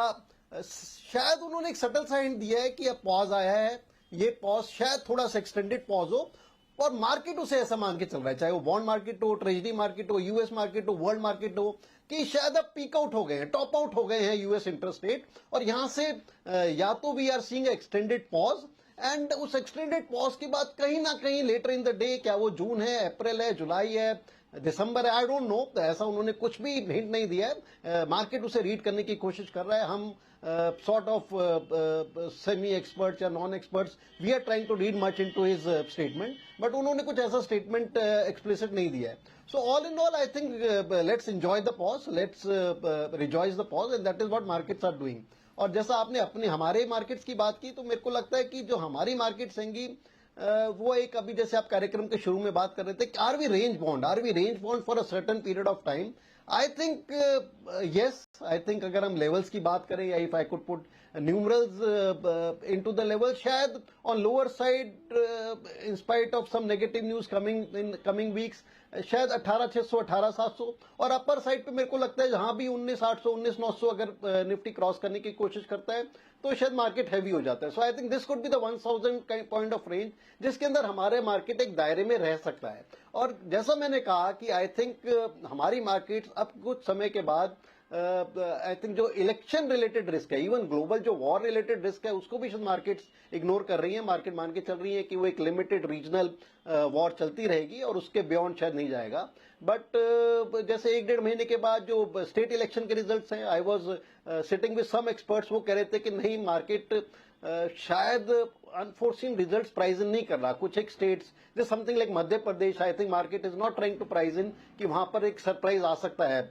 शायद उन्होंने एक सटल साइन दिया है कि अब पॉज आया है, ये पॉज शायद थोड़ा सा एक्सटेंडेड पॉज हो, और मार्केट उसे ऐसा मान के चल रहा है, चाहे वो बॉन्ड मार्केट हो, ट्रेजरी मार्केट हो, यूएस मार्केट हो, वर्ल्ड मार्केट हो, कि शायद अब पीक आउट हो गए हैं, टॉप आउट हो गए हैं यूएस इंटरेस्ट रेट, और यहां से या तो we are seeing extended pause, and उस एक्सटेंडेड पॉज की बात कहीं ना कहीं लेटर इन द डे, क्या वो जून है, अप्रैल है, जुलाई है, दिसंबर है, आई डोंट नो, ऐसा उन्होंने कुछ भी हिंट नहीं दिया है। मार्केट उसे रीड करने की कोशिश कर रहा है। हम सॉर्ट ऑफ सेमी एक्सपर्ट्स या non experts, we are trying to read much into his statement, but उन्होंने कुछ ऐसा स्टेटमेंट एक्सप्लिसिट नहीं दिया है। So all in all I think let's enjoy the pause, let's rejoice the pause, and that is what markets are doing. और जैसा आपने अपने हमारे मार्केट्स की बात की, तो मेरे को लगता है कि जो हमारी मार्केट्स हैंगी वो एक, अभी जैसे आप कार्यक्रम के शुरू में बात कर रहे थे, are we range bound for a certain period of time. I think yes, I think अगर हम लेवल्स की बात करें, या if I could put numerals into the level, शायद on lower side in spite of some negative news coming in coming weeks, शायद 18,600 18,700, और upper side पे मेरे को लगता है जहां भी 19,800 19,900 अगर निफ्टी क्रॉस करने की कोशिश करता है तो शायद मार्केट हैवी हो जाता है. So I think this could be the 1,000 point of range जिसके अंदर हमारे मार्केट एक दायरे में रह सकता है. और जैसा मैंने कहा कि आई थिंक हमारी मार्केट अब कुछ समय के बाद आई थिंक जो इलेक्शन रिलेटेड रिस्क है, इवन ग्लोबल जो वॉर रिलेटेड रिस्क है, उसको भी शायद मार्केट्स इग्नोर कर रही है. मार्केट मान के चल रही है कि वो एक लिमिटेड रीजनल वॉर चलती रहेगी और उसके बियॉन्ड शायद नहीं जाएगा. बट जैसे 1-1.5 महीने के बाद जो स्टेट इलेक्शन के रिजल्ट्स हैं, I was sitting with some experts, वो कह रहे थे कि नहीं, मार्केट शायद अनफोर्सीन रिजल्ट्स प्राइज इन नहीं कर रहा. कुछ एक स्टेट्स जैसे something like Madhya Pradesh, I think market is not trying to price in कि वहां पर एक सरप्राइज आ सकता है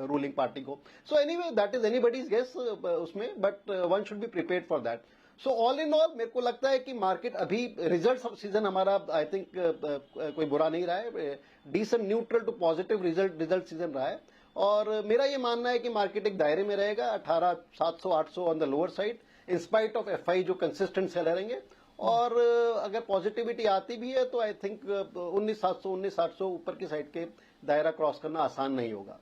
रूलिंग पार्टी को. So anyway that is anybody's guess उसमें, but one should be prepared for that. So all in all मेरे को लगता है कि मार्केट अभी रिजल्ट सीजन हमारा आई थिंक कोई बुरा नहीं रहा है, decent neutral to positive result season रहा है. और मेरा ये मानना है कि मार्केट एक दायरे में रहेगा 18,700 800 on the lower side, in spite of FI जो कंसिस्टेंट से रहेंगे. और अगर पॉजिटिविटी आती भी है तो आई थिंक 19,700 19,800 ऊपर की साइड के दायरा क्रॉस करना आसान नहीं होगा.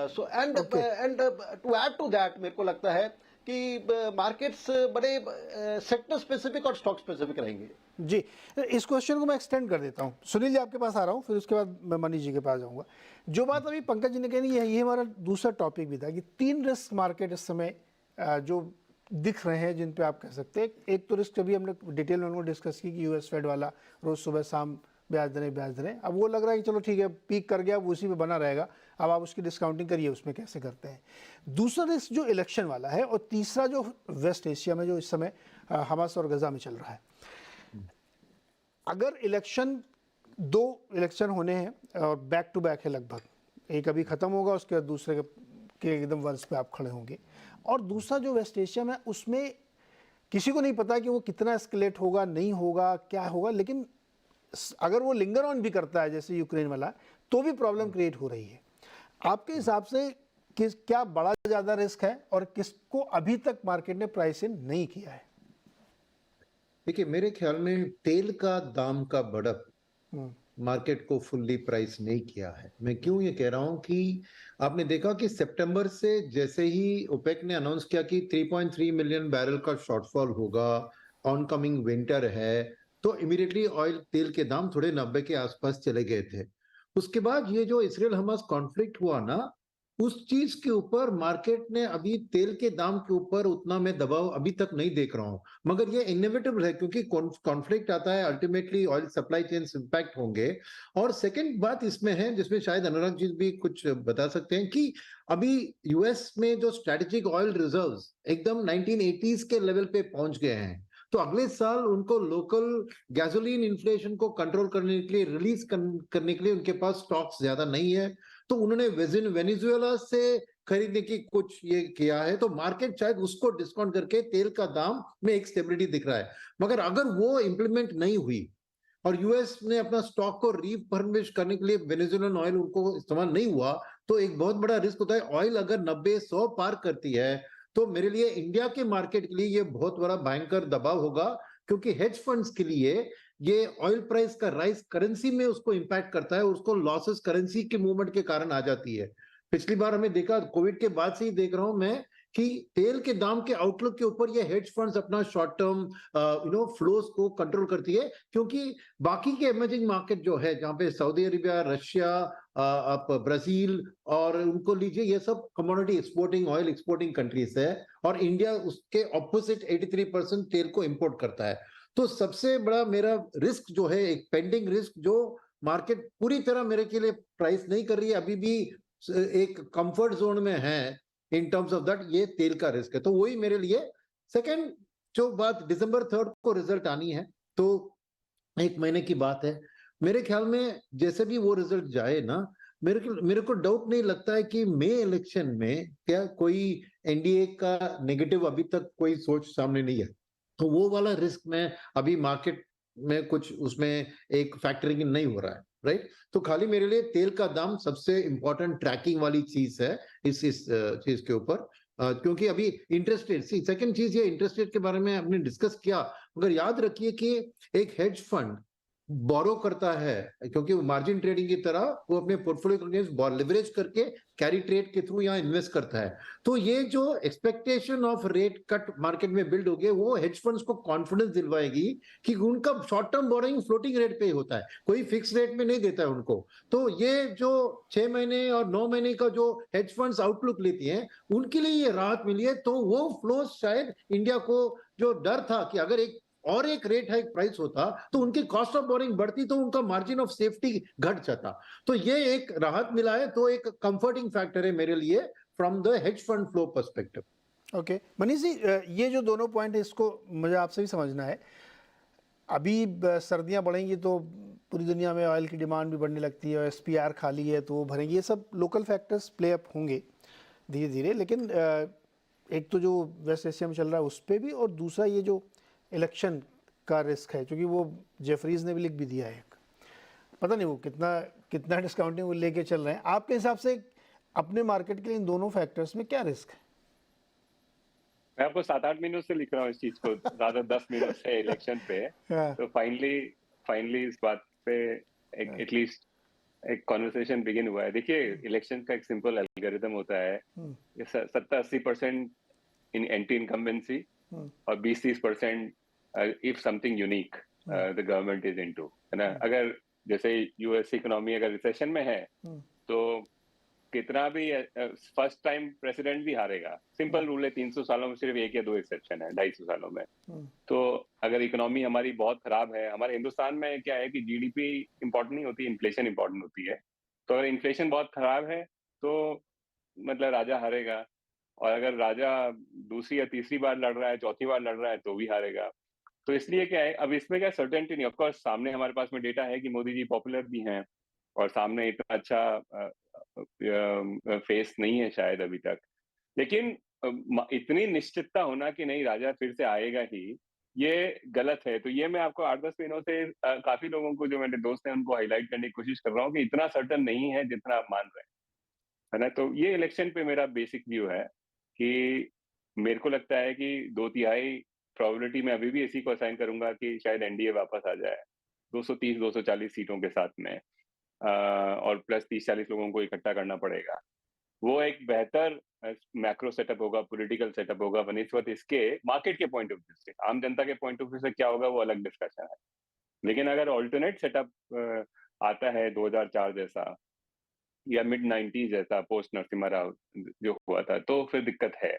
So and to add to that मेरे को लगता है कि मार्केट्स बड़े सेक्टर स्पेसिफिक और स्टॉक स्पेसिफिक रहेंगे. जी, इस क्वेश्चन को मैं एक्सटेंड कर देता हूँ. सुनील जी आपके पास आ रहा हूँ, फिर उसके बाद मैं मनीष जी के पास जाऊँगा. जो बात अभी पंकज जी ने कही, ये हमारा दूसरा टॉपिक भी था कि 3 रिस्क मार्केट इस समय जो दिख रहे हैं जिन पे आप कह सकते हैं. एक तो रिस्क अभी हमने डिटेल में उनको डिस्कस की कि यूएस फेड वाला रोज सुबह शाम ब्याज दरें. अब वो लग रहा है कि चलो ठीक है, पीक कर गया, वो उसी पे बना रहेगा, अब आप उसकी डिस्काउंटिंग करिए, उसमें कैसे करते हैं. दूसरा रिस्क जो इलेक्शन वाला है, और तीसरा जो वेस्ट एशिया में जो इस समय हमास और गजा में चल रहा है. अगर इलेक्शन 2 इलेक्शन होने हैं और बैक टू बैक है लगभग, एक अभी खत्म होगा, उसके बाद दूसरे के एकदम वर्ष पे आप खड़े होंगे. और दूसरा जो वेस्ट एशिया में, उसमें किसी को नहीं पता कि वो कितना एस्केलेट होगा, नहीं होगा, क्या होगा. लेकिन अगर वो लिंगर ऑन भी करता है जैसे यूक्रेन वाला, तो भी प्रॉब्लम क्रिएट हो रही है. आपके हिसाब से क्या बड़ा ज़्यादा रिस्क है और किसको अभी तक मार्केट ने प्राइस इन नहीं किया है? देखिए, मेरे ख्याल में तेल का दाम का बढ़त मार्केट को फुल्ली प्राइस नहीं किया है. मैं क्यों ये कह रहा हूं कि आपने देखा कि सितंबर से जैसे ही ओपेक ने अनाउंस किया कि 3.3 मिलियन बैरल का शॉर्टफॉल होगा, ऑन कमिंग विंटर है, तो इमीडिएटली ऑयल तेल के दाम थोड़े 90 के आसपास चले गए थे. उसके बाद ये जो इसराइल हमास कॉन्फ्लिक्ट हुआ ना, उस चीज के ऊपर मार्केट ने अभी तेल के दाम के ऊपर उतना मैं दबाव अभी तक नहीं देख रहा हूं. मगर ये इनएविटेबल है क्योंकि कॉन्फ्लिक्ट आता है, ultimately oil supply chain impact होंगे. और सेकंड बात इसमें है, जिसमें शायद अनुराग जी भी कुछ बता सकते हैं, कि अभी यूएस में जो स्ट्रेटेजिक ऑयल रिजर्व्स एकदम 1980s के लेवल पे पहुंच गए हैं. तो अगले साल उनको लोकल गैसोलीन इन्फ्लेशन को कंट्रोल करने के लिए, रिलीज करने के लिए उनके पास स्टॉक्स ज्यादा नहीं है. तो उन्होंने वेनेजुएला से खरीदने की कुछ ये किया है. तो मार्केट शायद उसको डिस्काउंट करके तेल का दाम में एक स्टेबिलिटी दिख रहा है. मगर अगर वो इंप्लीमेंट नहीं हुई और यूएस ने अपना स्टॉक को रीफर्निश करने के लिए वेनेजुएलन ऑयल उनको इस्तेमाल नहीं हुआ, तो एक बहुत बड़ा रिस्क होता है. ऑयल अगर 90-100 पार करती है तो मेरे लिए इंडिया के मार्केट के लिए ये बहुत बड़ा भयंकर दबाव होगा, क्योंकि हेज फंड्स के लिए ये ऑयल प्राइस का राइज करेंसी में उसको इंपैक्ट करता है, उसको लॉसेस करेंसी के मूवमेंट के कारण आ जाती है. पिछली बार हमें देखा, कोविड के बाद से ही देख रहा हूं मैं कि तेल के दाम के आउटलुक के ऊपर ये हेज फंड्स अपना शॉर्ट टर्म फ्लोज को कंट्रोल करती है. क्योंकि बाकी के इमर्जिंग मार्केट जो है, जहां पे सऊदी अरेबिया, रशिया, आप ब्राजील और उनको लीजिए, ये सब commodity exporting, oil exporting countries है, और इंडिया उसके ऑपोजिट 83% तेल को इंपोर्ट करता है. तो सबसे बड़ा मेरा रिस्क जो है, एक पेंडिंग रिस्क जो मार्केट पूरी तरह मेरे के लिए प्राइस नहीं कर रही है, अभी भी एक कंफर्ट जोन में है इन टर्म्स ऑफ दैट, ये तेल का रिस्क है. तो वही मेरे लिए. सेकंड जो बात, दिसंबर 3 को रिजल्ट आनी है, तो 1 महीने की बात है. मेरे ख्याल में जैसे भी वो रिजल्ट जाए ना, मेरे को डाउट नहीं लगता है कि मई इलेक्शन में क्या कोई एनडीए का नेगेटिव अभी तक कोई सोच सामने नहीं है. तो वो वाला रिस्क में अभी मार्केट में कुछ उसमें एक फैक्टरिंग नहीं हो रहा है. राइट। तो खाली मेरे लिए तेल का दाम सबसे इंपॉर्टेंट ट्रैकिंग वाली चीज है इस चीज के ऊपर। क्योंकि अभी इंटरेस्ट रेट, सेकंड चीज ये इंटरेस्ट रेट के बारे में हमने डिस्कस किया, मगर याद रखिए कि एक हेज फंड बोरो करता है, क्योंकि वो मार्जिन ट्रेडिंग की तरह वो अपने पोर्टफोलियो को अगेंस्ट लिवरेज करके कैरी ट्रेड के थ्रू यहाँ इन्वेस्ट करता है। तो ये जो expectation of rate cut market में बिल्ड हो गए, वो हेज फंड्स को कॉन्फिडेंस दिलवाएगी कि उनका short term borrowing floating rate पे ही होता है, कोई फिक्स रेट में नहीं देता है उनको। तो ये जो 6 महीने और 9 महीने का जो हेज फंड्स आउटलुक लेती हैं, उनके लिए ये राहत मिली है। तो वो फ्लोज शायद इंडिया को जो डर था कि अगर एक रेट हाइक प्राइस होता तो उनकी कॉस्ट ऑफ बोरिंग बढ़ती, तो उनका मार्जिन ऑफ सेफ्टी घट जाता। तो ये एक राहत मिला है, तो एक कंफर्टिंग फैक्टर है मेरे लिए from the hedge fund flow perspective. Okay Manish ji, ये जो दोनों पॉइंट है इसको मुझे आपसे भी समझना है। अभी सर्दियां बढ़ेंगी तो पूरी दुनिया में ऑयल की डिमांड भी बढ़ने लगती है और एसपीआर खाली है तो वो भरेंगे, ये सब लोकल फैक्टर्स प्ले अप होंगे धीरे धीरे। लेकिन एक तो जो वेस्ट एशिया में चल रहा है उस पर भी, और दूसरा ये जो इलेक्शन का रिस्क है, क्योंकि वो जेफरीज ने भी लिख भी दिया है, पता नहीं वो कितना डिस्काउंटिंग वो लेके चल रहे हैं। आपके हिसाब से अपने मार्केट के लिए इन दोनों फैक्टर्स में क्या रिस्क है? मैं आपको 7-8 महीनों से लिख रहा हूँ इस चीज को, ज्यादा 10 महीनों से इलेक्शन पे। तो फाइनली इस बात पे एटलीस्ट एक कॉन्वर्सेशन बिगिन हुआ है। देखिए, इलेक्शन का एक सिंपल एल्गोरिथम होता है, 70-80% इन एंटी इनकम्बेंसी और 20-30% if something unique the government is into, है ना। अगर जैसे यूएस इकोनॉमी अगर रिसेशन में है तो कितना भी फर्स्ट टाइम प्रेसिडेंट भी हारेगा। सिंपल रूल है, 300 सालों में सिर्फ 1 या 2 एक्सेप्शन है 250 सालों में। तो अगर इकोनॉमी हमारी बहुत खराब है, हमारे हिंदुस्तान में क्या है कि जीडीपी इंपॉर्टेंट नहीं होती, इन्फ्लेशन इंपॉर्टेंट होती है। तो अगर इन्फ्लेशन बहुत खराब है तो मतलब राजा हारेगा, और अगर राजा दूसरी या तीसरी बार लड़ रहा है, चौथी बार लड़ रहा है, तो भी हारेगा। तो इसलिए क्या है, अब इसमें क्या सर्टेनिटी नहीं। ऑफकोर्स सामने हमारे पास में डेटा है कि मोदी जी पॉपुलर भी हैं और सामने इतना अच्छा फेस नहीं है शायद अभी तक, लेकिन इतनी निश्चितता होना कि नहीं राजा फिर से आएगा ही, ये गलत है। तो ये मैं आपको 8-10 महीनों से काफी लोगों को जो मेरे दोस्त हैं उनको हाईलाइट करने की कोशिश कर रहा हूँ कि इतना सर्टन नहीं है जितना आप मान रहे हैं, है ना। तो ये इलेक्शन पे मेरा बेसिक व्यू है कि मेरे को लगता है कि 2/3 प्रोबेबिलिटी में अभी भी इसी को असाइन करूंगा कि शायद एनडीए वापस आ जाए 230-240 सीटों के साथ में, और प्लस 30-40 लोगों को इकट्ठा करना पड़ेगा। वो एक बेहतर मैक्रो सेटअप होगा, पॉलिटिकल सेटअप होगा बनिस्बत इसके मार्केट के पॉइंट ऑफ व्यू से। आम जनता के पॉइंट ऑफ व्यू से क्या होगा वो अलग डिस्कशन है, लेकिन अगर ऑल्टरनेट सेटअप आता है 2004 जैसा या मिड 90s जैसा, पोस्ट नरसिम्हा राव जो हुआ था, तो फिर दिक्कत है।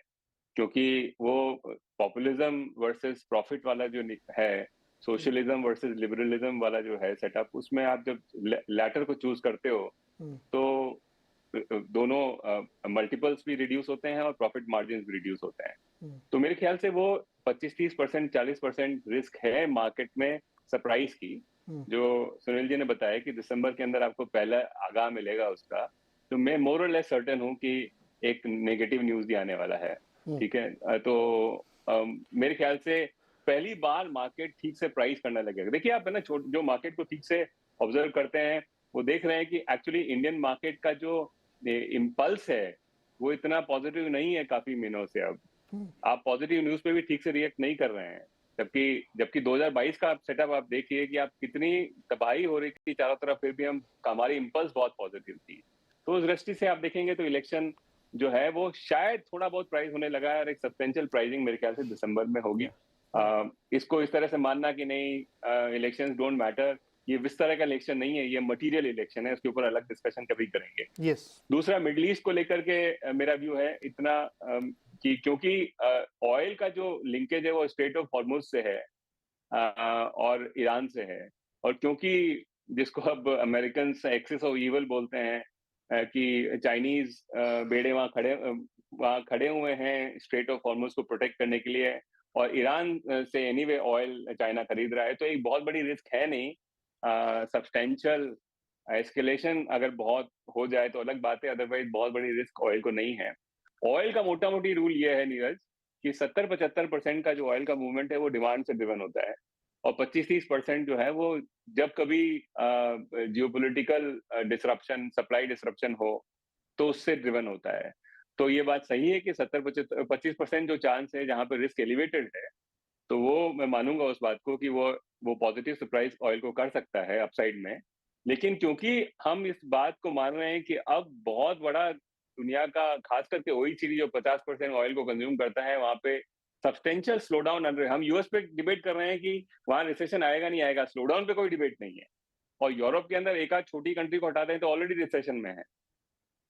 क्योंकि वो पॉपुलिज्म वर्सेस प्रॉफिट वाला जो है, सोशलिज्म वर्सेस लिबरलिज्म वाला जो है सेटअप, उसमें आप जब लैटर को चूज करते हो तो दोनों मल्टीपल्स भी रिड्यूस होते हैं और प्रॉफिट मार्जिन भी रिड्यूस होते हैं। तो मेरे ख्याल से वो 25-30%, 40% रिस्क है मार्केट में सरप्राइज की, जो सुनील जी ने बताया कि दिसंबर के अंदर आपको पहला आगाह मिलेगा उसका। तो मैं मोर और लेस सर्टेन हूँ कि एक नेगेटिव न्यूज भी आने वाला है, ठीक है। तो मेरे ख्याल से पहली बार मार्केट ठीक से प्राइस करने लगेगा। देखिए आप है ना, जो मार्केट को ठीक से ऑब्जर्व करते हैं वो देख रहे हैं कि एक्चुअली इंडियन मार्केट का जो इम्पल्स है वो इतना पॉजिटिव नहीं है काफी महीनों से। अब आप पॉजिटिव न्यूज पे भी ठीक से रिएक्ट नहीं कर रहे हैं, जबकि 2022 का सेटअप आप देखिए कि आप कितनी तबाही हो रही थी चारों तरफ, फिर भी हमारी इम्पल्स बहुत पॉजिटिव थी। तो उस दृष्टि से आप देखेंगे तो इलेक्शन जो है वो शायद थोड़ा बहुत प्राइस होने लगा है, और एक सब्सटेंशियल प्राइसिंग मेरे ख्याल से दिसंबर में होगी। इसको इस तरह से मानना कि नहीं इलेक्शंस डोंट मैटर, ये इस तरह का इलेक्शन नहीं है, ये मटेरियल इलेक्शन है, उसके ऊपर अलग डिस्कशन कभी करेंगे। दूसरा मिडिल ईस्ट को लेकर के मेरा व्यू है इतना कि क्योंकि ऑयल का जो लिंकेज है वो स्ट्रेट ऑफ हॉर्मुज से है और ईरान से है, और क्योंकि जिसको अब अमेरिकन एक्सेस ऑफ ईवल बोलते हैं कि चाइनीज बेड़े वहां खड़े हुए हैं स्ट्रेट ऑफ हॉर्मुज को प्रोटेक्ट करने के लिए, और ईरान से एनीवे ऑयल चाइना खरीद रहा है, तो एक बहुत बड़ी रिस्क है नहीं। सब्सटेंशियल एस्केलेशन अगर बहुत हो जाए तो अलग बात है, अदरवाइज बहुत बड़ी रिस्क ऑयल को नहीं है। ऑयल का मोटा मोटी रूल ये है नीरज कि 70-75% का जो ऑयल का मूवमेंट है वो डिमांड से ड्रिवन होता है, और 25-30% जो है वो जब कभी जियोपॉलिटिकल डिसरप्शन, सप्लाई डिसरप्शन हो तो उससे ड्रिवन होता है। तो ये बात सही है कि 25% जो चांस है जहां पर रिस्क एलिवेटेड है, तो वो मैं मानूंगा उस बात को कि वो पॉजिटिव सरप्राइज ऑयल को कर सकता है अपसाइड में। लेकिन क्योंकि हम इस बात को मान रहे हैं कि अब बहुत बड़ा दुनिया का, खास करके OECD जो 50% ऑयल को कंज्यूम करता है, वहां पे सब्सटेंशियल स्लो डाउन हम यूएस पे डिबेट कर रहे हैं कि वहां रिसेशन आएगा नहीं आएगा, स्लो डाउन पे कोई डिबेट नहीं है। और यूरोप के अंदर एक आध छोटी कंट्री को हटाते हैं तो ऑलरेडी रिसेशन में है।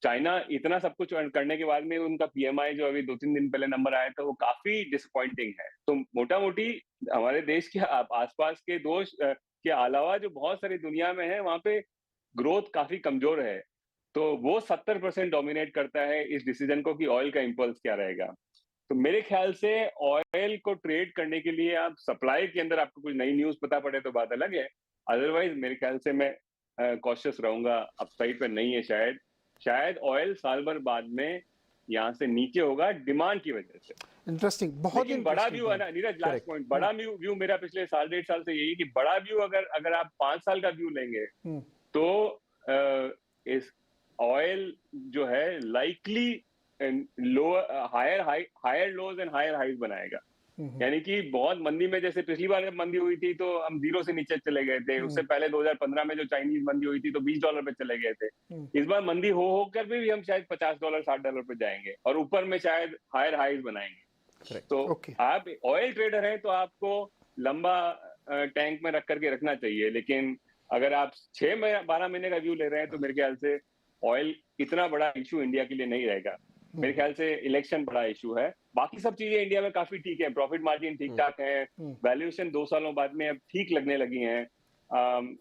चाइना इतना सब कुछ करने के बाद में उनका PMI जो अभी 2-3 दिन पहले नंबर आया था वो काफी डिसअपॉइंटिंग है। तो मोटा मोटी हमारे देश के आसपास के दोष के अलावा जो बहुत सारी दुनिया में है वहां पे ग्रोथ काफी कमजोर है। तो वो 70% डोमिनेट करता है इस डिसीजन को कि ऑयल का इम्पल्स क्या रहेगा। तो मेरे ख्याल से ऑयल को ट्रेड करने के लिए आप सप्लाई के अंदर आपको कुछ नई न्यूज पता पड़े तो बात अलग है, अदरवाइज मेरे ख्याल से मैं कॉशियस रहूंगा। अपसाइड पे नहीं है, शायद ऑयल साल भर बाद में यहाँ से नीचे होगा डिमांड की वजह से। इंटरेस्टिंग, बहुत लेकिन बड़ा व्यू है ना नीरज, लास्ट पॉइंट, बड़ा व्यू मेरा पिछले 1.5 साल से यही कि बड़ा व्यू अगर आप 5 साल का व्यू लेंगे तो इस ऑयल जो है likely higher lows and higher highs बनाएगा। यानी कि बहुत मंदी में, जैसे पिछली बार जब मंदी हुई थी तो हम 0 से नीचे चले गए थे, उससे पहले 2015 में जो चाइनीज मंदी हुई थी तो $20 पे चले गए थे। इस बार मंदी होकर भी हम शायद $50 $60 पे जाएंगे और ऊपर में शायद हायर हाइज बनाएंगे। तो आप ऑयल ट्रेडर हैं तो आपको लंबा टैंक में रख करके रखना चाहिए, लेकिन अगर आप 6-12 महीने का व्यू ले रहे हैं तो मेरे ख्याल से ऑयल इतना बड़ा इशू इंडिया के लिए नहीं रहेगा। मेरे ख्याल से इलेक्शन बड़ा इशू है, बाकी सब चीजें इंडिया में काफी ठीक है, प्रॉफिट मार्जिन ठीक ठाक है, वैल्यूएशन 2 सालों बाद में अब ठीक लगने लगी है।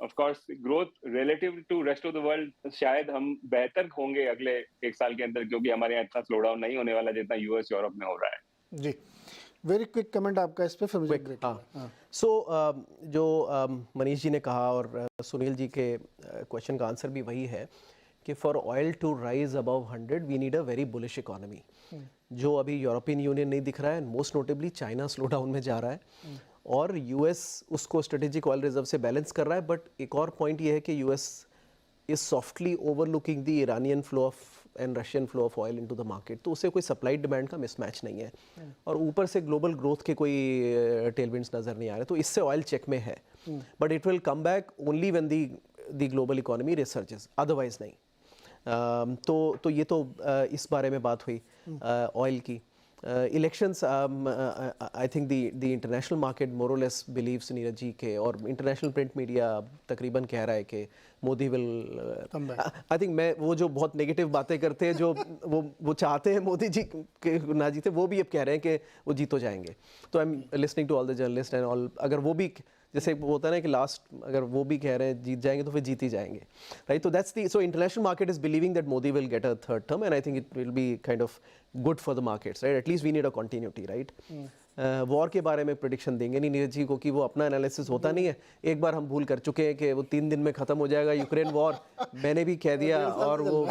Of course growth relative to rest of the world शायद हम बेहतर होंगे अगले 1 साल के अंदर, क्योंकि हमारे यहाँ इतना स्लो डाउन नहीं होने वाला जितना US यूरोप में हो रहा है। जी, वेरी क्विक कमेंट आपका इस पे, फिर मुझे ब्रेक। सो जो मनीष जी ने कहा और सुनील जी के क्वेश्चन का आंसर भी वही है कि for oil to rise above 100 we need a very bullish economy, जो अभी यूरोपियन यूनियन नहीं दिख रहा है, most notably China slow down में जा रहा है और US उसको स्ट्रेटेजिक ऑयल रिजर्व से बैलेंस कर रहा है। बट एक और पॉइंट ये है कि US is softly overlooking the Iranian flow of and Russian flow of oil into the market, तो उससे कोई सप्लाई डिमांड का मिसमैच नहीं है और ऊपर से ग्लोबल ग्रोथ के कोई टेलविंड्स नज़र नहीं आ रहे, तो इससे ऑयल चेक में है। But it will come back only when the global economy researches, otherwise नहीं। तो ये तो इस बारे में बात हुई ऑयल की। Elections, I think the international market more or less beliefs Neeraj ji के, और इंटरनेशनल प्रिंट मीडिया तकरीबन कह रहा है कि मोदी विल, आई थिंक मैं वो जो बहुत नेगेटिव बातें करते हैं, जो वो चाहते हैं मोदी जी के ना जीते, वो भी अब कह रहे हैं कि वो जीतो जाएंगे। तो I am listening to all the journalist and all, अगर वो भी जैसे होता है ना कि लास्ट अगर वो भी कह रहे हैं जीत जाएंगे तो फिर जीत ही जाएंगे, राइट? तो that's the, so international market is believing that Modi will get a third term and I think it will be kind of good for the markets, right? At least we need a continuity, right? War के बारे में prediction देंगे नहीं नीरज जी को, कि वो अपना analysis होता नहीं है। एक बार हम भूल कर चुके हैं कि वो 3 दिन में खत्म हो जाएगा यूक्रेन वॉर, मैंने भी कह दिया और वो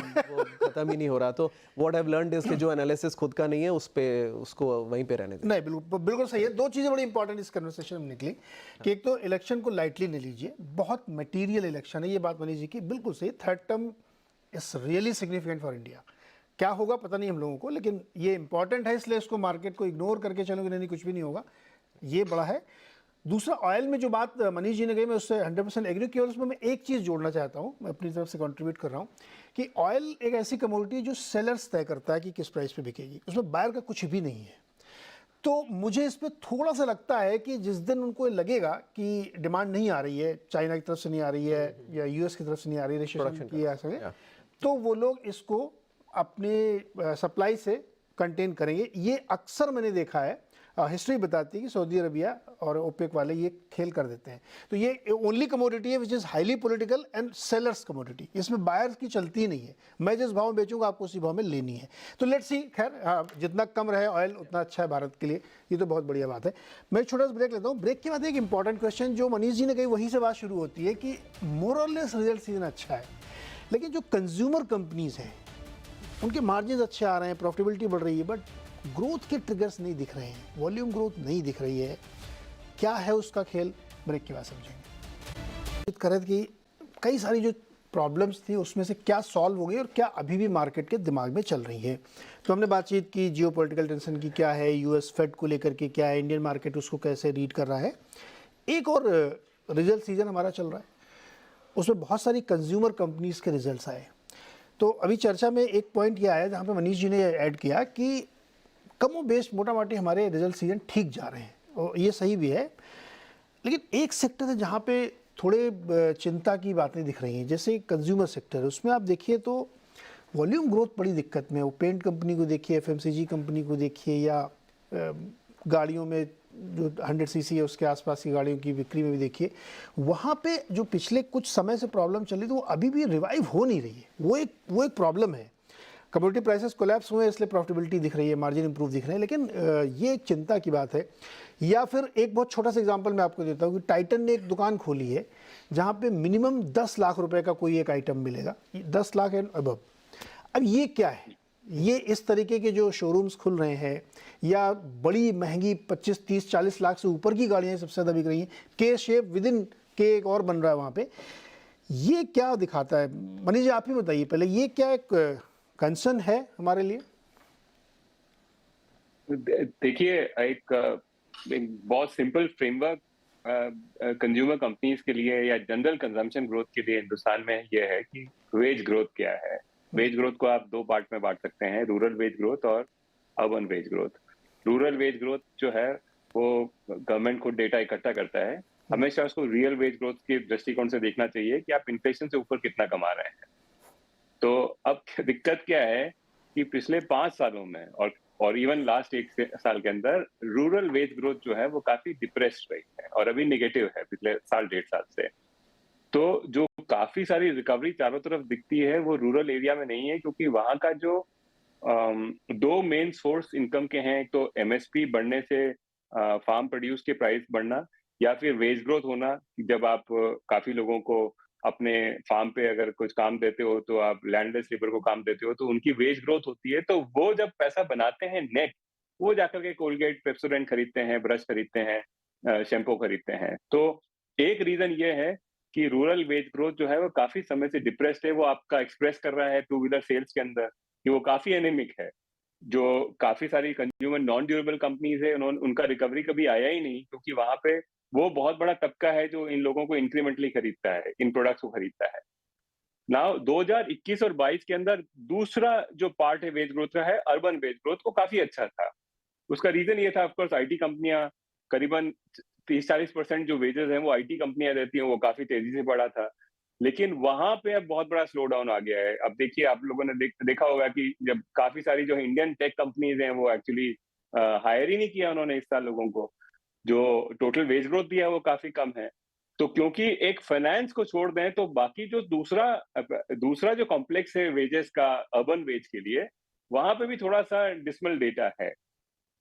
खत्म ही नहीं हो रहा। तो what I have learned is कि जो एनालिसिस खुद का नहीं है उसको वहीं पे रहने दें। नहीं, बिल्कुल सही है। 2 चीज़ें बड़ी इंपॉर्टेंट इस कन्वर्सेशन में निकली कि एक तो इलेक्शन को लाइटली नहीं लीजिए, बहुत मटीरियल इलेक्शन है, ये बात मनीष जी की बिल्कुल सही। Third term is really significant for India. क्या होगा पता नहीं हम लोगों को, लेकिन ये इंपॉर्टेंट है, इसलिए इसको मार्केट को इग्नोर करके चलोगे नहीं कुछ भी नहीं होगा, ये बड़ा है। दूसरा, ऑयल में जो बात मनीष जी ने कही मैं उससे 100% एग्री की, और उसमें मैं एक चीज़ जोड़ना चाहता हूँ, मैं अपनी तरफ से कंट्रीब्यूट कर रहा हूँ कि ऑयल एक ऐसी कमोडिटी है जो सेलर्स तय करता है कि किस प्राइस पे बिकेगी, उसमें बायर का कुछ भी नहीं है। तो मुझे इस पर थोड़ा सा लगता है कि जिस दिन उनको लगेगा कि डिमांड नहीं आ रही है, चाइना की तरफ से नहीं आ रही है या US की तरफ से नहीं आ रही है, रेशेशन की ऐसे, तो वो लोग इसको अपने सप्लाई से कंटेन करेंगे। ये अक्सर मैंने देखा है, हिस्ट्री बताती है कि सऊदी अरबिया और ओपेक वाले ये खेल कर देते हैं। तो ये ओनली कमोडिटी है which is highly political and sellers commodity, इसमें बायर्स की चलती ही नहीं है। मैं जिस भाव में बेचूंगा आपको उसी भाव में लेनी है। तो लेट्स सी, खैर जितना कम रहे ऑयल उतना अच्छा है भारत के लिए, ये तो बहुत बढ़िया बात है। मैं छोटा सा ब्रेक लेता हूँ। ब्रेक के बाद एक इंपॉर्टेंट क्वेश्चन जो मनीष जी ने कही वहीं से बात शुरू होती है कि मोर और लेस रिजल्ट सीजन अच्छा है, लेकिन जो कंज्यूमर कंपनीज हैं उनके मार्जिन अच्छे आ रहे हैं, प्रॉफिटेबिलिटी बढ़ रही है, बट ग्रोथ के ट्रिगर्स नहीं दिख रहे हैं, वॉल्यूम ग्रोथ नहीं दिख रही है। क्या है उसका खेल? ब्रेक के बाद समझेंगे। कर रहे थे कि कई सारी जो प्रॉब्लम्स थी उसमें से क्या सॉल्व हो गई और क्या अभी भी मार्केट के दिमाग में चल रही है। तो हमने बातचीत की जियोपॉलिटिकल टेंशन की क्या है, यूएस फेड को लेकर के क्या है, इंडियन मार्केट उसको कैसे रीड कर रहा है। एक और रिजल्ट सीजन हमारा चल रहा है, उसमें बहुत सारी कंज्यूमर कंपनीज के रिजल्ट्स आए। तो अभी चर्चा में एक पॉइंट ये आया जहाँ पे मनीष जी ने ऐड किया कि कमो बेस्ट मोटा मोटी हमारे रिजल्ट सीजन ठीक जा रहे हैं, और ये सही भी है। लेकिन एक सेक्टर है जहाँ पे थोड़े चिंता की बातें दिख रही हैं, जैसे कंज्यूमर सेक्टर है, उसमें आप देखिए तो वॉल्यूम ग्रोथ बड़ी दिक्कत में है। वो पेंट कंपनी को देखिए, एफएमसीजी कंपनी को देखिए, या गाड़ियों में जो 100 सीसी है उसके आसपास की गाड़ियों की बिक्री में भी देखिए, वहाँ पे जो पिछले कुछ समय से प्रॉब्लम चली तो वो अभी भी रिवाइव हो नहीं रही है। वो एक प्रॉब्लम है। कमोडिटी प्राइसेस कोलैप्स हुए इसलिए प्रॉफिटेबिलिटी दिख रही है, मार्जिन इंप्रूव दिख रहे हैं, लेकिन ये एक चिंता की बात है। या फिर एक बहुत छोटा सा एग्जांपल मैं आपको देता हूँ कि टाइटन ने एक दुकान खोली है जहाँ पे मिनिमम 10 लाख रुपए का कोई एक आइटम मिलेगा, 10 लाख एंड अबव। अब ये क्या है? ये इस तरीके के जो शोरूम्स खुल रहे हैं या बड़ी महंगी 25, 30, 40 लाख से ऊपर की गाड़ियाँ सबसे ज़्यादा बिक रही हैं, के शेप विद इन के एक और बन रहा है वहाँ पे, ये क्या दिखाता है? मनीष जी आप ही बताइए पहले, ये क्या एक कंसर्न है हमारे लिए? देखिए, एक बहुत सिंपल फ्रेमवर्क कंज्यूमर कंपनीज के लिए या जनरल कंजम्पशन ग्रोथ के लिए हिंदुस्तान में ये है कि वेज ग्रोथ क्या है। वेज ग्रोथ को आप दो पार्ट में बांट सकते हैं, रूरल वेज ग्रोथ और urban wage growth. Rural wage growth जो है वो गवर्नमेंट को डेटा इकट्ठा करता है, हमेशा उसको रियल वेज ग्रोथ के दृष्टिकोण से देखना चाहिए कि आप इन्फ्लेशन से ऊपर कितना कमा रहे हैं। तो अब दिक्कत क्या है कि पिछले 5 सालों में और इवन लास्ट 1 साल के अंदर रूरल वेज ग्रोथ जो है वो काफी डिप्रेस्ड रही है और अभी नेगेटिव है पिछले साल 1.5 साल से। तो जो काफी सारी रिकवरी चारों तरफ दिखती है वो रूरल एरिया में नहीं है, क्योंकि वहां का जो दो मेन सोर्स इनकम के हैं, एक तो एमएसपी बढ़ने से फार्म प्रोड्यूस के प्राइस बढ़ना, या फिर वेज ग्रोथ होना। जब आप काफी लोगों को अपने फार्म पे अगर कुछ काम देते हो तो आप लैंडलेस लेबर को काम देते हो तो उनकी वेज ग्रोथ होती है। तो वो जब पैसा बनाते हैं नेट, वो जाकर के कोलगेट, पेप्सोडेंट खरीदते हैं, ब्रश खरीदते हैं, शैम्पू खरीदते हैं। तो एक रीजन ये है कि रूरल वेज ग्रोथ जो है वो काफी समय से डिप्रेस्ड है। वो आपका एक्सप्रेस कर रहा है टू व्हीलर सेल्स के अंदर कि वो काफी एनेमिक है। जो काफी सारी कंज्यूमर नॉन ड्यूरेबल कंपनीज है उनका रिकवरी कभी आया ही नहीं, क्योंकि वहां पे वो बहुत बड़ा तबका है जो इन लोगों को इंक्रीमेंटली खरीदता है, इन प्रोडक्ट्स को खरीदता है। नाउ 2021 और 22 के अंदर दूसरा जो पार्ट है वेज ग्रोथ का है अर्बन वेज ग्रोथ, वो काफी अच्छा था। उसका रीजन ये था, ऑफकोर्स आईटी कंपनियां करीबन 30-40% जो वेजेस हैं वो आईटी कंपनियां देती हैं, वो काफी तेजी से बढ़ा था। लेकिन वहां पे अब बहुत बड़ा स्लो डाउन आ गया है। अब देखिए, आप लोगों ने देखा होगा कि जब काफी सारी जो इंडियन टेक कंपनीज हैं वो एक्चुअली हायर ही नहीं किया उन्होंने इस साल लोगों को। जो टोटल वेज ग्रोथ भी है वो काफी कम है। तो क्योंकि एक फाइनेंस को छोड़ दें तो बाकी जो दूसरा जो कॉम्प्लेक्स है वेजेस का अर्बन वेज के लिए, वहां पे भी थोड़ा सा डिसमल डेटा है।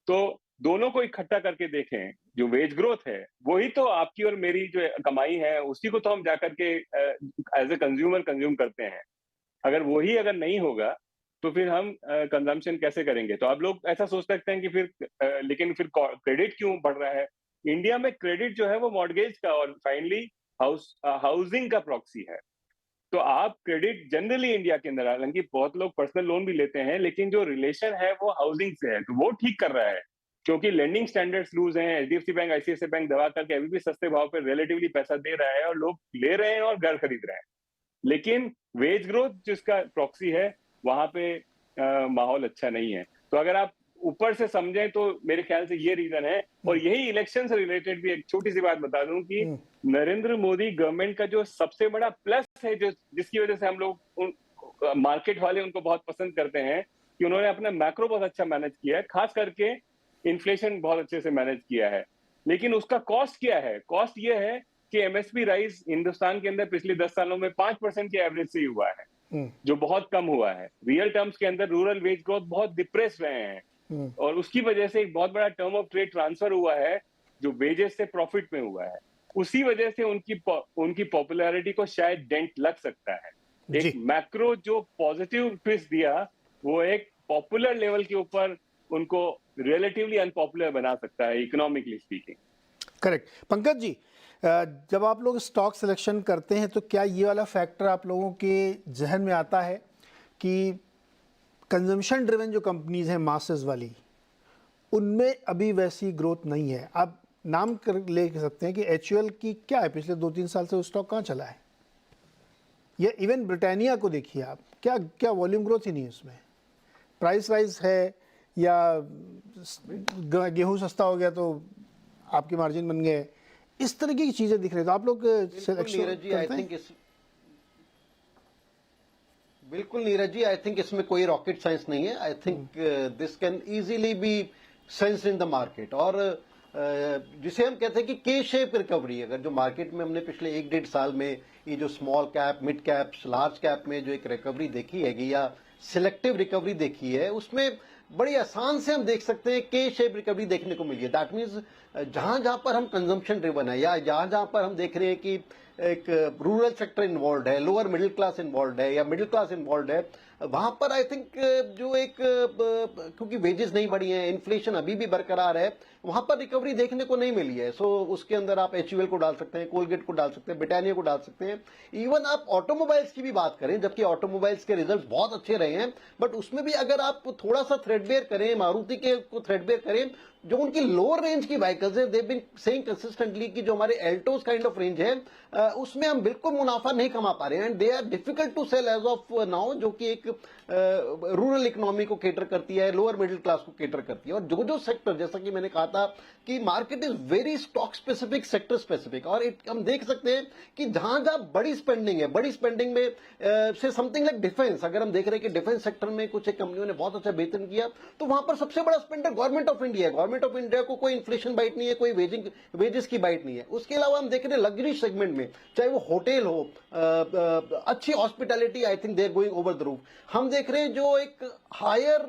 तो दोनों को इकट्ठा करके देखें, जो वेज ग्रोथ है वही तो आपकी और मेरी जो कमाई है उसी को तो हम जाकर के एज ए कंज्यूमर कंज्यूम करते हैं। अगर नहीं होगा तो फिर हम कंजम्पशन कैसे करेंगे? तो आप लोग ऐसा सोच सकते हैं कि लेकिन फिर क्रेडिट क्यों बढ़ रहा है? इंडिया में क्रेडिट जो है वो मॉर्गेज का और फाइनली हाउसिंग का प्रॉक्सी है। तो आप क्रेडिट जनरली इंडिया के अंदर, हालांकि बहुत लोग पर्सनल लोन भी लेते हैं, लेकिन जो रिलेशन है वो हाउसिंग से है, तो वो ठीक कर रहा है। क्योंकि लेंडिंग स्टैंडर्ड्स लूज हैं, एचडीएफसी बैंक, आईसीआईसीआई बैंक दबा करके अभी भी सस्ते भाव पर रिलेटिवली पैसा दे रहा है और लोग ले रहे हैं और घर खरीद रहे हैं। लेकिन वेज ग्रोथ जिसका प्रॉक्सी है वहां पे माहौल अच्छा नहीं है। तो अगर आप ऊपर से समझें तो मेरे ख्याल से ये रीजन है। और यही इलेक्शन से रिलेटेड भी एक छोटी सी बात बता दूं कि नरेंद्र मोदी गवर्नमेंट का जो सबसे बड़ा प्लस है, जो जिसकी वजह से हम लोग मार्केट वाले उनको बहुत पसंद करते हैं, कि उन्होंने अपना मैक्रो बहुत अच्छा मैनेज किया है, खास करके इन्फ्लेशन बहुत अच्छे से मैनेज किया है। लेकिन उसका कॉस्ट क्या है? कॉस्ट ये है कि एमएसपी राइज हिंदुस्तान के अंदर पिछले 10 सालों में 5% के एवरेज से ही हुआ है, जो बहुत कम हुआ है। रियल टर्म्स के अंदर रूरल वेज ग्रोथ बहुत डिप्रेस रहे हैं और उसकी वजह से एक बहुत बड़ा टर्म ऑफ ट्रेड ट्रांसफर हुआ है जो वेजेस से प्रॉफिट में हुआ है। उसी वजह से उनकी पॉपुलैरिटी को शायद डेंट लग सकता है। एक मैक्रो जो पॉजिटिव ट्विस्ट दिया वो एक पॉपुलर लेवल के ऊपर उनको रिलेटिवली अनपॉपुलर बना सकता है, economically speaking. Correct. Pankaj ji, जब आप लोग स्टॉक सिलेक्शन करते हैं तो क्या ये वाला फैक्टर आप लोगों के जहन में आता है कि कंजम्पशन ड्रिवन जो कंपनीज हैं मासेस वाली, उनमें अभी वैसी ग्रोथ नहीं है? आप नाम कर ले सकते हैं कि HUL की क्या है, पिछले 2-3 साल से वो स्टॉक कहाँ चला है, या इवन ब्रिटानिया को देखिए आप, क्या क्या वॉल्यूम ग्रोथ ही नहीं है उसमें, प्राइस राइज है, या गेहूं सस्ता हो गया तो आपके मार्जिन बन गए, इस तरह की चीजें दिख रही है। तो आप लोग बिल्कुल नीरज जी, आई थिंक इसमें कोई रॉकेट साइंस नहीं है। आई think this can easily B sensed in the market. और जिसे हम कहते हैं कि के शेप रिकवरी, अगर जो मार्केट में हमने पिछले 1-1.5 साल में ये जो small cap, mid cap, large cap में जो एक रिकवरी देखी है या सिलेक्टिव रिकवरी देखी है, उसमें बड़ी आसान से हम देख सकते हैं के शेप रिकवरी देखने को मिली है। दैट मीन्स जहां जहां पर हम कंजम्पशन ड्रिवन है या जहां जहां पर हम देख रहे हैं कि एक रूरल सेक्टर इन्वॉल्व है, लोअर मिडिल क्लास इन्वॉल्व है या मिडिल क्लास इन्वॉल्व है, वहां पर आई थिंक जो एक क्योंकि वेजेस नहीं बढ़ी हैं, इन्फ्लेशन अभी भी बरकरार है, वहां पर रिकवरी देखने को नहीं मिली है। सो उसके अंदर आप HUL को डाल सकते हैं, कोलगेट को डाल सकते हैं, ब्रिटानिया को डाल सकते हैं। इवन आप ऑटोमोबाइल्स की भी बात करें, जबकि ऑटोमोबाइल्स के रिजल्ट बहुत अच्छे रहे हैं, बट उसमें भी अगर आप थोड़ा सा थ्रेडबेयर करें, मारुति के को थ्रेडबेयर करें, जो उनकी लोअर रेंज की व्हीकल्स है, दे बीन सेइंग कंसिस्टेंटली कि जो हमारे एल्टोस काइंड ऑफ रेंज है, उसमें हम बिल्कुल मुनाफा नहीं कमा पा रहे हैं, and they are difficult to sell as of now, जो कि एक रूरल इकोनॉमी को केटर करती है, लोअर मिडिल क्लास को केटर करती है। और जो जो सेक्टर, जैसा कि मैंने कहा था कि market is very stock specific, sector specific, और हम देख सकते हैं कि जहां जहां बड़ी स्पेंडिंग है, बड़ी स्पेंडिंग में से समथिंग लाइक डिफेंस, अगर हम देख रहे हैं कि डिफेंस सेक्टर में कुछ एक कंपनियों ने बहुत अच्छा वेतन किया, तो वहां पर सबसे बड़ा स्पेंडर गवर्नमेंट ऑफ इंडिया है। गवर्नमेंट ऑफ इंडिया को कोई इन्फ्लेशन बाइट नहीं है, कोई वेजेस की बाइट नहीं है। उसके अलावा हम देख रहे हैं लग्जरी सेगमेंट में, चाहे वो होटल हो, अच्छी hospitality, I think they are going over the roof. हम देख रहे हैं जो एक हायर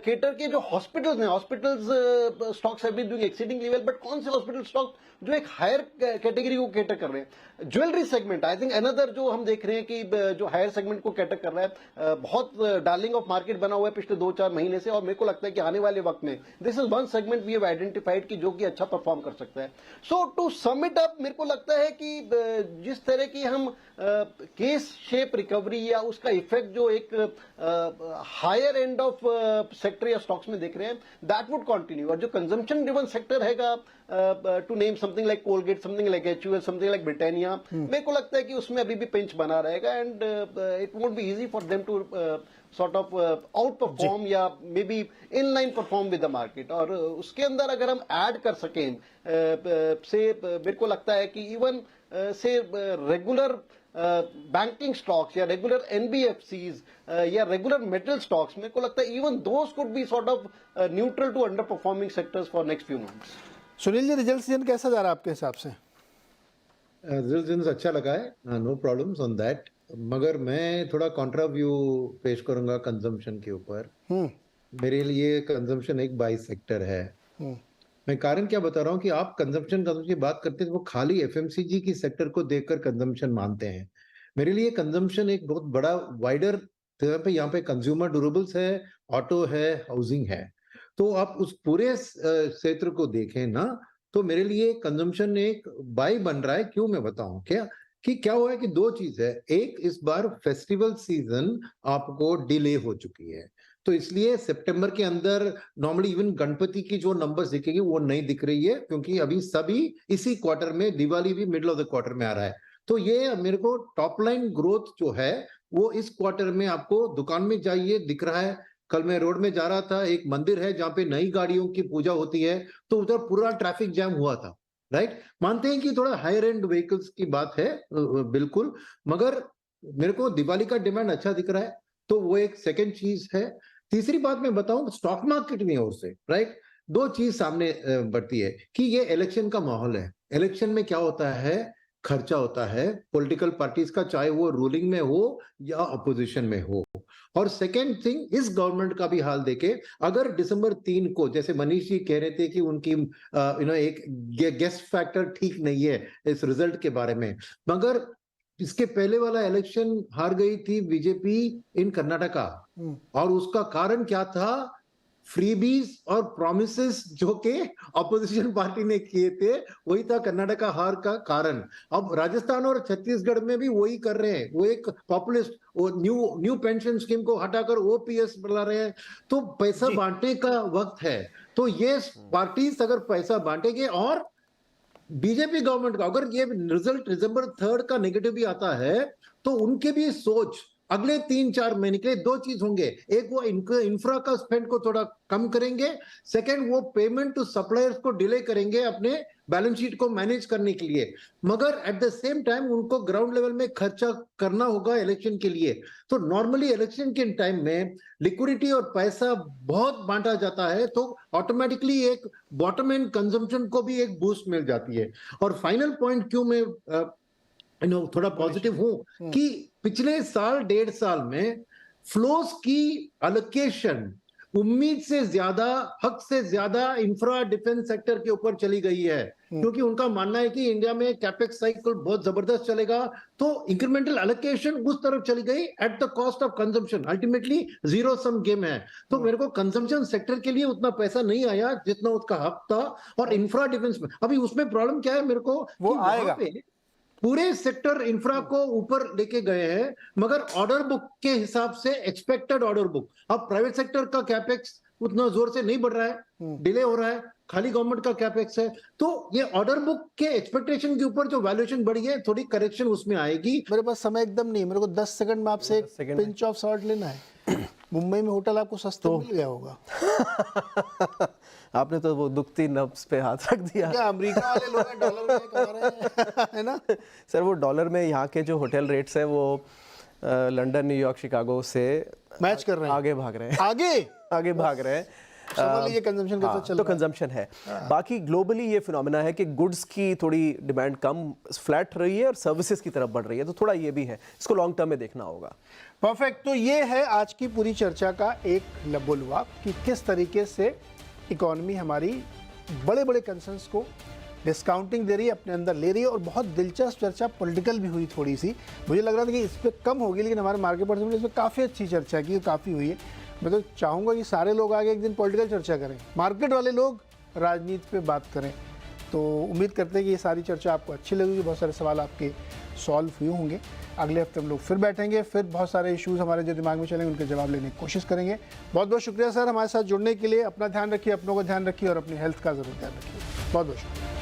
केटर के जो हॉस्पिटल्स हैं, hospitals stocks have been doing exceedingly well, but कौन से हॉस्पिटल स्टॉक जो एक हायर कैटेगरी को केटर कर रहे हैं? Jewellery segment I think another जो हम देख रहे हैं कि जो हायर सेगमेंट को कैटर कर रहा है, बहुत डार्लिंग ऑफ मार्केट बना हुआ है पिछले 2-4 महीने से, और मेरे को लगता है कि आने वाले वक्त में this is one segment we have identified कि जो कि अच्छा परफॉर्म कर सकता है। So to sum it up, मेरे को लगता है कि जिस तरह की हम केस शेप रिकवरी या उसका इफेक्ट जो एक हायर एंड ऑफ सेक्टर या स्टॉक्स में देख रहे हैं, दैट वुड कंटिन्यू। और जो कंजम्पशन ड्रिवन सेक्टर हैगा, to name something like Colgate, something like HUL, something like Britannia, मेरे को लगता है कि उसमें अभी भी पिंच बना रहेगा, and it won't be easy for them to sort of outperform या maybe in line perform with the market. और उसके अंदर अगर हम ऐड कर सकें से, मेरे को लगता है कि इवन से रेगुलर बैंकिंग स्टॉक्स या रेगुलर NBFCs या रेगुलर मेटल स्टॉक्स, मेरे को लगता है even those could be sort of neutral to under performing sectors for next few months. Sunil ji, result season कैसा जा रहा है आपके हिसाब से? रिजल्ट सीजन अच्छा लगा है, नो प्रॉब्लम्स ऑन दैट, मगर मैं थोड़ा कॉन्ट्रा व्यू पेश करूंगा कंजम्पशन के ऊपर। मेरे लिए कंजम्पशन एक बाई सेक्टर है। मैं कारण क्या बता रहा हूँ कि आप कंजम्पशन की बात करते हैं तो वो खाली FMCG की सेक्टर को देखकर कंजम्पशन मानते हैं। मेरे लिए कंजम्पशन एक बहुत बड़ा वाइडर यहाँ पे कंज्यूमर ड्यूरेबल्स है, ऑटो है, हाउसिंग है। तो आप उस पूरे क्षेत्र को देखें ना, तो मेरे लिए कंजम्पशन एक बाई बन रहा है। क्यों, मैं बताऊं क्या हुआ है कि 2 चीज है। एक, इस बार फेस्टिवल सीजन आपको डिले हो चुकी है, तो इसलिए सितंबर के अंदर नॉर्मली इवन गणपति की जो नंबर्स दिखेगी वो नहीं दिख रही है, क्योंकि अभी सभी इसी क्वार्टर में, दिवाली भी मिडिल ऑफ द क्वार्टर में आ रहा है। तो ये मेरे को टॉप लाइन ग्रोथ जो है वो इस क्वार्टर में आपको दुकान में जाइए दिख रहा है। कल मैं रोड में जा रहा था, एक मंदिर है जहां पे नई गाड़ियों की पूजा होती है, तो उधर पूरा ट्रैफिक जैम हुआ था। राइट, मानते हैं कि थोड़ा हायर एंड व्हीकल्स की बात है, बिल्कुल, मगर मेरे को दिवाली का डिमांड अच्छा दिख रहा है, तो वो एक सेकेंड चीज है। तीसरी बात मैं बताऊं, स्टॉक मार्केट में ओर से राइट 2 चीज सामने बढ़ती है कि ये इलेक्शन का माहौल है। इलेक्शन में क्या होता है, खर्चा होता है पॉलिटिकल पार्टीज का, चाहे वो रूलिंग में हो या अपोजिशन में हो। और सेकेंड थिंग, इस गवर्नमेंट का भी हाल देखे, अगर दिसंबर 3 को, जैसे मनीष जी कह रहे थे कि उनकी एक गेस्ट फैक्टर ठीक नहीं है इस रिजल्ट के बारे में, मगर इसके पहले वाला इलेक्शन हार गई थी बीजेपी इन कर्नाटका, और उसका कारण क्या था? फ्रीबीज और प्रॉमिसेस जो के ऑपोजिशन पार्टी ने किए थे, वही था कर्नाटक हार का कारण। अब राजस्थान और छत्तीसगढ़ में भी वही कर रहे हैं, वो एक पॉपुलिस्ट, वो न्यू पेंशन स्कीम को हटाकर ओपीएस बुला रहे हैं। तो पैसा बांटने का वक्त है। तो ये पार्टीज अगर पैसा बांटेंगे, और बीजेपी गवर्नमेंट का अगर ये रिजल्ट दिसंबर 3 का नेगेटिव भी आता है, तो उनके भी सोच अगले 3-4 महीने के लिए दो चीज होंगे। एक, वो इंफ्रा का स्पेंड को थोड़ा कम करेंगे। सेकंड, वो पेमेंट टू सप्लायर्स को डिले करेंगे अपने बैलेंस शीट को मैनेज करने के लिए। मगर एट द सेम टाइम उनको ग्राउंड लेवल में खर्चा करना होगा इलेक्शन के लिए। तो नॉर्मली इलेक्शन के टाइम में लिक्विडिटी और पैसा बहुत बांटा जाता है, तो ऑटोमेटिकली एक बॉटम एंड कंजम्पशन को भी एक बूस्ट मिल जाती है। और फाइनल पॉइंट क्यों मैं थोड़ा पॉजिटिव हूं कि पिछले साल 1.5 साल में फ्लोस की अलोकेशन उम्मीद से ज्यादा, हक से ज्यादा इंफ्रा डिफेंस सेक्टर के ऊपर चली गई है, क्योंकि उनका मानना है कि इंडिया में कैपेक्स साइकिल बहुत जबरदस्त चलेगा। तो इंक्रीमेंटल अलोकेशन उस तरफ चली गई at the cost of consumption. Ultimately zero sum game है। तो मेरे को कंजम्पशन सेक्टर के लिए उतना पैसा नहीं आया जितना उसका हक था। और इंफ्रा डिफेंस में अभी उसमें प्रॉब्लम क्या है मेरे को, वो कि वहां आएगा। पे पूरे सेक्टर इंफ्रा को ऊपर लेके गए हैं, मगर ऑर्डर बुक के हिसाब से एक्सपेक्टेड ऑर्डर बुक, अब प्राइवेट सेक्टर का कैपेक्स उतना जोर से नहीं बढ़ रहा है, डिले हो रहा है, खाली गवर्नमेंट का कैपेक्स है। तो ये ऑर्डर बुक के एक्सपेक्टेशन के ऊपर जो वैल्यूएशन बढ़ी है, थोड़ी करेक्शन उसमें आएगी। मेरे पास समय एकदम नहीं, मेरे को 10 सेकंड में आपसे एक सेकंड में। पिंच ऑफ सॉल्ट लेना है। मुंबई में होटल आपको सस्ता मिल गया होगा आपने तो वो दुखती नब्ज पे हाथ रख दिया। क्या अमेरिका वाले लोग हैं, डॉलर में कमा रहे हैं है ना। सर वो डॉलर में यहाँ के जो होटल रेट्स है वो लंदन, न्यूयॉर्क, शिकागो से मैच कर रहे हैं, आगे भाग रहे हैं, आगे भाग रहे हैं। समझ लीजिए कंजम्पशन कैसा चल तो रहा है। कंजम्पशन है। बाकी ग्लोबली ये फिनोमेना है कि गुड्स की थोड़ी डिमांड कम, फ्लैट रही है और सर्विसेज की तरफ बढ़ रही है। तो थोड़ा ये भी है, इसको लॉन्ग टर्म में देखना होगा। परफेक्ट। तो ये है आज की पूरी चर्चा का एक लबोलुआब कि किस तरीके से इकोनॉमी हमारी बड़े बड़े कंसर्न्स को डिस्काउंटिंग दे रही है, अपने अंदर ले रही है। और बहुत दिलचस्प चर्चा पॉलिटिकल भी हुई थोड़ी सी, मुझे लग रहा था कि इस पर कम होगी, लेकिन हमारे मार्केट पर्सन ने इस पर काफ़ी अच्छी चर्चा की, काफ़ी हुई है। मैं तो चाहूँगा कि सारे लोग आगे एक दिन पॉलिटिकल चर्चा करें, मार्केट वाले लोग राजनीति पे बात करें। तो उम्मीद करते हैं कि ये सारी चर्चा आपको अच्छी लगेगी, बहुत सारे सवाल आपके सॉल्व हुए होंगे। अगले हफ्ते हम लोग फिर बैठेंगे, फिर बहुत सारे इश्यूज़ हमारे जो दिमाग में चलेंगे उनके जवाब लेने की कोशिश करेंगे। बहुत बहुत शुक्रिया सर हमारे साथ जुड़ने के लिए। अपना ध्यान रखिए, अपनों का ध्यान रखिए और अपनी हेल्थ का ज़रूर ध्यान रखिए। बहुत बहुत शुक्रिया।